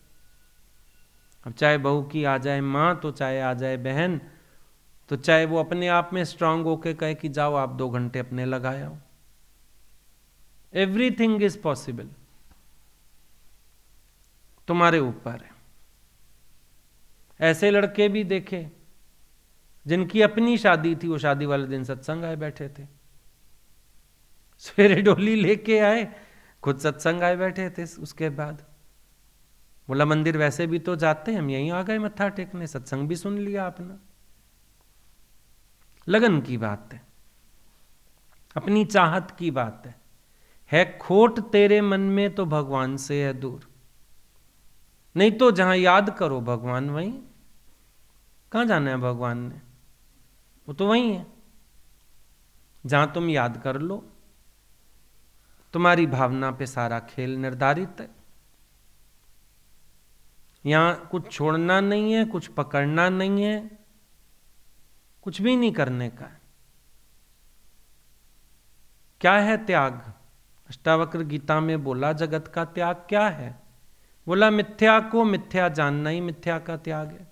अब चाहे बहू की आ जाए मां, तो चाहे आ जाए बहन, तो चाहे वो अपने आप में स्ट्रांग होके कहे कि जाओ आप 2 घंटे अपने लगाए आओ। एवरीथिंग इज पॉसिबल, तुम्हारे ऊपर है। ऐसे लड़के भी देखे जिनकी अपनी शादी थी, वो शादी वाले दिन सत्संग आए बैठे थे, सवेरे डोली लेके आए, खुद सत्संग आए बैठे थे। उसके बाद बोला मंदिर वैसे भी तो जाते हैं, हम यहीं आ गए मत्था टेकने, सत्संग भी सुन लिया अपना। लगन की बात है, अपनी चाहत की बात है खोट तेरे मन में तो भगवान से है दूर। नहीं तो जहां याद करो भगवान वहीं। कहां जाना है भगवान ने, वो तो वहीं है जहां तुम याद कर लो। तुम्हारी भावना पे सारा खेल निर्धारित है। यहां कुछ छोड़ना नहीं है, कुछ पकड़ना नहीं है, कुछ भी नहीं करने का है। क्या है त्याग? अष्टावक्र गीता में बोला जगत का त्याग क्या है? बोला मिथ्या को मिथ्या जानना ही मिथ्या का त्याग है।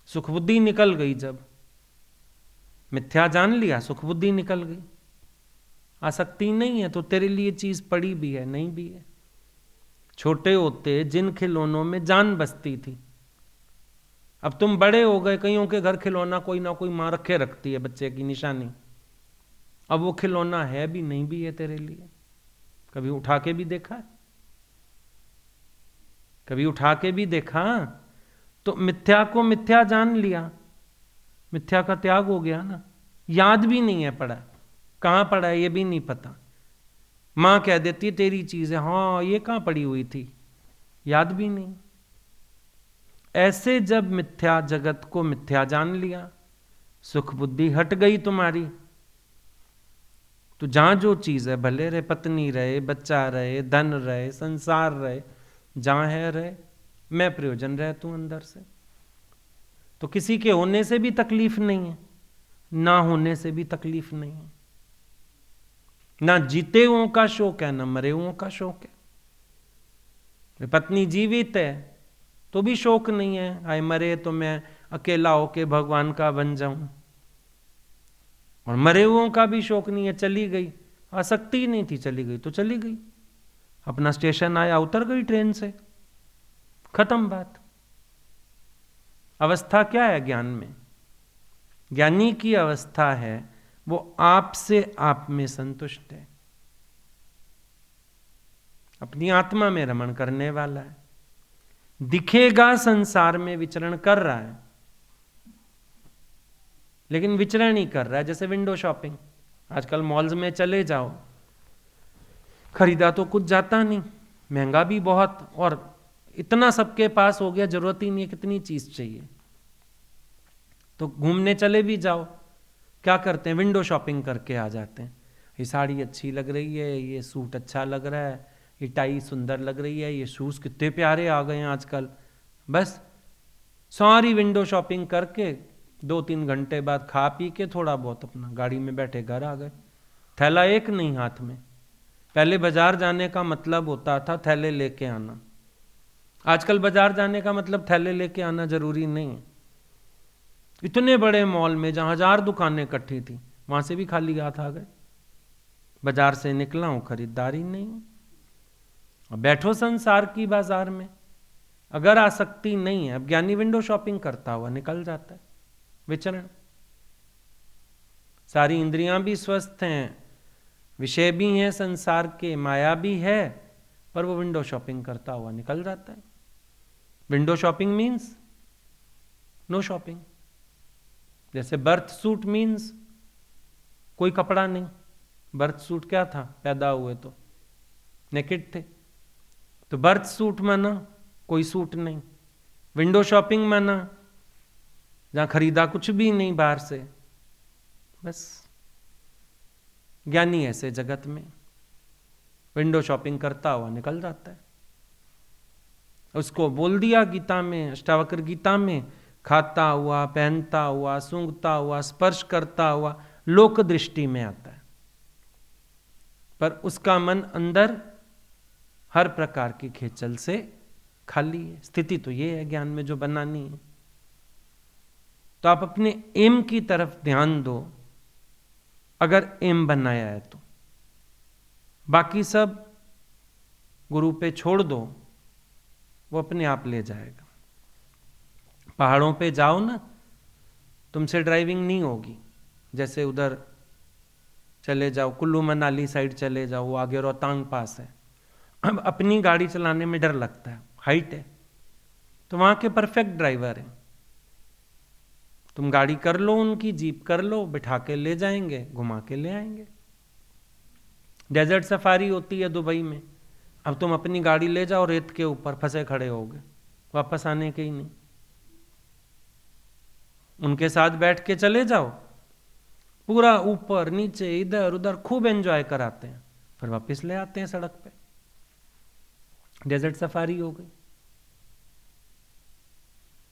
सुख बुद्धि निकल गई, जब मिथ्या जान लिया सुख बुद्धि निकल गई। आसक्ति नहीं है तो तेरे लिए चीज पड़ी भी है नहीं भी है। छोटे होते जिन खिलौनों में जान बसती थी, अब तुम बड़े हो गए, कईयों के घर खिलौना कोई ना कोई मां रखे रखती है बच्चे की निशानी। अब वो खिलौना है भी नहीं भी है तेरे लिए। कभी उठा के भी देखा है? कभी उठा के भी देखा? तो मिथ्या को मिथ्या जान लिया, मिथ्या का त्याग हो गया ना। याद भी नहीं है पड़ा, कहां पड़ा है ये भी नहीं पता। माँ कह देती तेरी चीज है, हाँ ये कहाँ पड़ी हुई थी, याद भी नहीं। ऐसे जब मिथ्या जगत को मिथ्या जान लिया, सुख बुद्धि हट गई तुम्हारी, तो जहां जो चीज है, भले रहे पत्नी रहे, बच्चा रहे, धन रहे, संसार रहे, जहां है रहे, मैं प्रयोजन रहे तू अंदर से, तो किसी के होने से भी तकलीफ नहीं है, ना होने से भी तकलीफ नहीं है, ना जीते हुओं का शोक है, ना मरे हुओं का शोक है। पत्नी जीवित है तो भी शोक नहीं है, आए मरे तो मैं अकेला होके भगवान का बन जाऊं, और मरे हुओं का भी शोक नहीं है, चली गई, आसक्ति ही नहीं थी, चली गई तो चली गई, अपना स्टेशन आया उतर गई ट्रेन से, खत्म बात। अवस्था क्या है ज्ञान में? ज्ञानी की अवस्था है वो आपसे आप में संतुष्ट है, अपनी आत्मा में रमण करने वाला है, दिखेगा संसार में विचरण कर रहा है, लेकिन विचरण ही कर रहा है। जैसे विंडो शॉपिंग, आजकल मॉल्स में चले जाओ, खरीदा तो कुछ जाता नहीं, महंगा भी बहुत, और इतना सबके पास हो गया, जरूरत ही नहीं है, कितनी चीज चाहिए। तो घूमने चले भी जाओ, क्या करते हैं, विंडो शॉपिंग करके आ जाते हैं। ये साड़ी अच्छी लग रही है, ये सूट अच्छा लग रहा है, ये टाई सुंदर लग रही है, ये शूज कितने प्यारे आ गए हैं आजकल। बस सारी विंडो शॉपिंग करके 2-3 घंटे बाद खा पी के थोड़ा बहुत अपना गाड़ी में बैठे घर आ गए, थैला एक नहीं हाथ में। पहले बाजार जाने का मतलब होता था थैले लेके आना, आजकल बाजार जाने का मतलब थैले लेके आना जरूरी नहीं है। इतने बड़े मॉल में जहां 1000 दुकानें इकट्ठी थी, वहां से भी खाली हाथ आ गए, बाजार से निकला हूं, खरीदारी नहीं। अब बैठो संसार की बाजार में, अगर आसक्ति नहीं है, अब ज्ञानी विंडो शॉपिंग करता हुआ निकल जाता है, विचरण। सारी इंद्रियां भी स्वस्थ हैं, विषय भी हैं संसार के, माया भी है, पर वो विंडो शॉपिंग करता हुआ निकल जाता है। Window shopping means no shopping. जैसे बर्थ सूट मीन्स कोई कपड़ा नहीं, बर्थ सूट क्या था, पैदा हुए तो नेकेड थे, तो बर्थ सूट माना कोई सूट नहीं। विंडो शॉपिंग माना जहां खरीदा कुछ भी नहीं बाहर से, बस। ज्ञानी ऐसे जगत में विंडो शॉपिंग करता हुआ निकल जाता है। उसको बोल दिया गीता में, अष्टावक्र गीता में, खाता हुआ, पहनता हुआ, सूंघता हुआ, स्पर्श करता हुआ लोक दृष्टि में आता है, पर उसका मन अंदर हर प्रकार की खेचल से खाली है। स्थिति तो ये है ज्ञान में जो बनानी है। तो आप अपने एम की तरफ ध्यान दो, अगर एम बनाया है तो बाकी सब गुरु पे छोड़ दो, वो अपने आप ले जाएगा। पहाड़ों पे जाओ ना, तुमसे ड्राइविंग नहीं होगी, जैसे उधर चले जाओ, कुल्लू मनाली साइड चले जाओ, वो आगे रोहतांग पास है। अब अपनी गाड़ी चलाने में डर लगता है, हाइट है, तो वहां के परफेक्ट ड्राइवर हैं, तुम गाड़ी कर लो, उनकी जीप कर लो, बिठा के ले जाएंगे, घुमा के ले आएंगे। डेजर्ट सफारी होती है दुबई में, अब तुम अपनी गाड़ी ले जाओ, रेत के ऊपर फंसे खड़े होगे, वापस आने के ही नहीं। उनके साथ बैठ के चले जाओ, पूरा ऊपर नीचे इधर उधर खूब एंजॉय कराते हैं, फिर वापस ले आते हैं सड़क पे, डेजर्ट सफारी हो गई।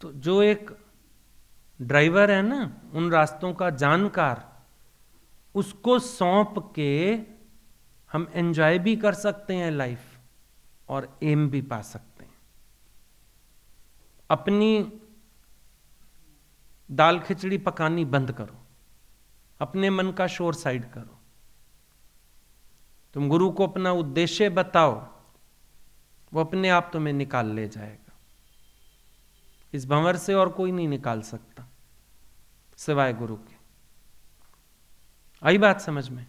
तो जो एक ड्राइवर है ना, उन रास्तों का जानकार, उसको सौंप के हम एंजॉय भी कर सकते हैं लाइफ, और एम भी पा सकते हैं। अपनी दाल खिचड़ी पकानी बंद करो, अपने मन का शोर साइड करो, तुम गुरु को अपना उद्देश्य बताओ, वो अपने आप तुम्हें निकाल ले जाएगा। इस भंवर से और कोई नहीं निकाल सकता सिवाय गुरु के। आई बात समझ में?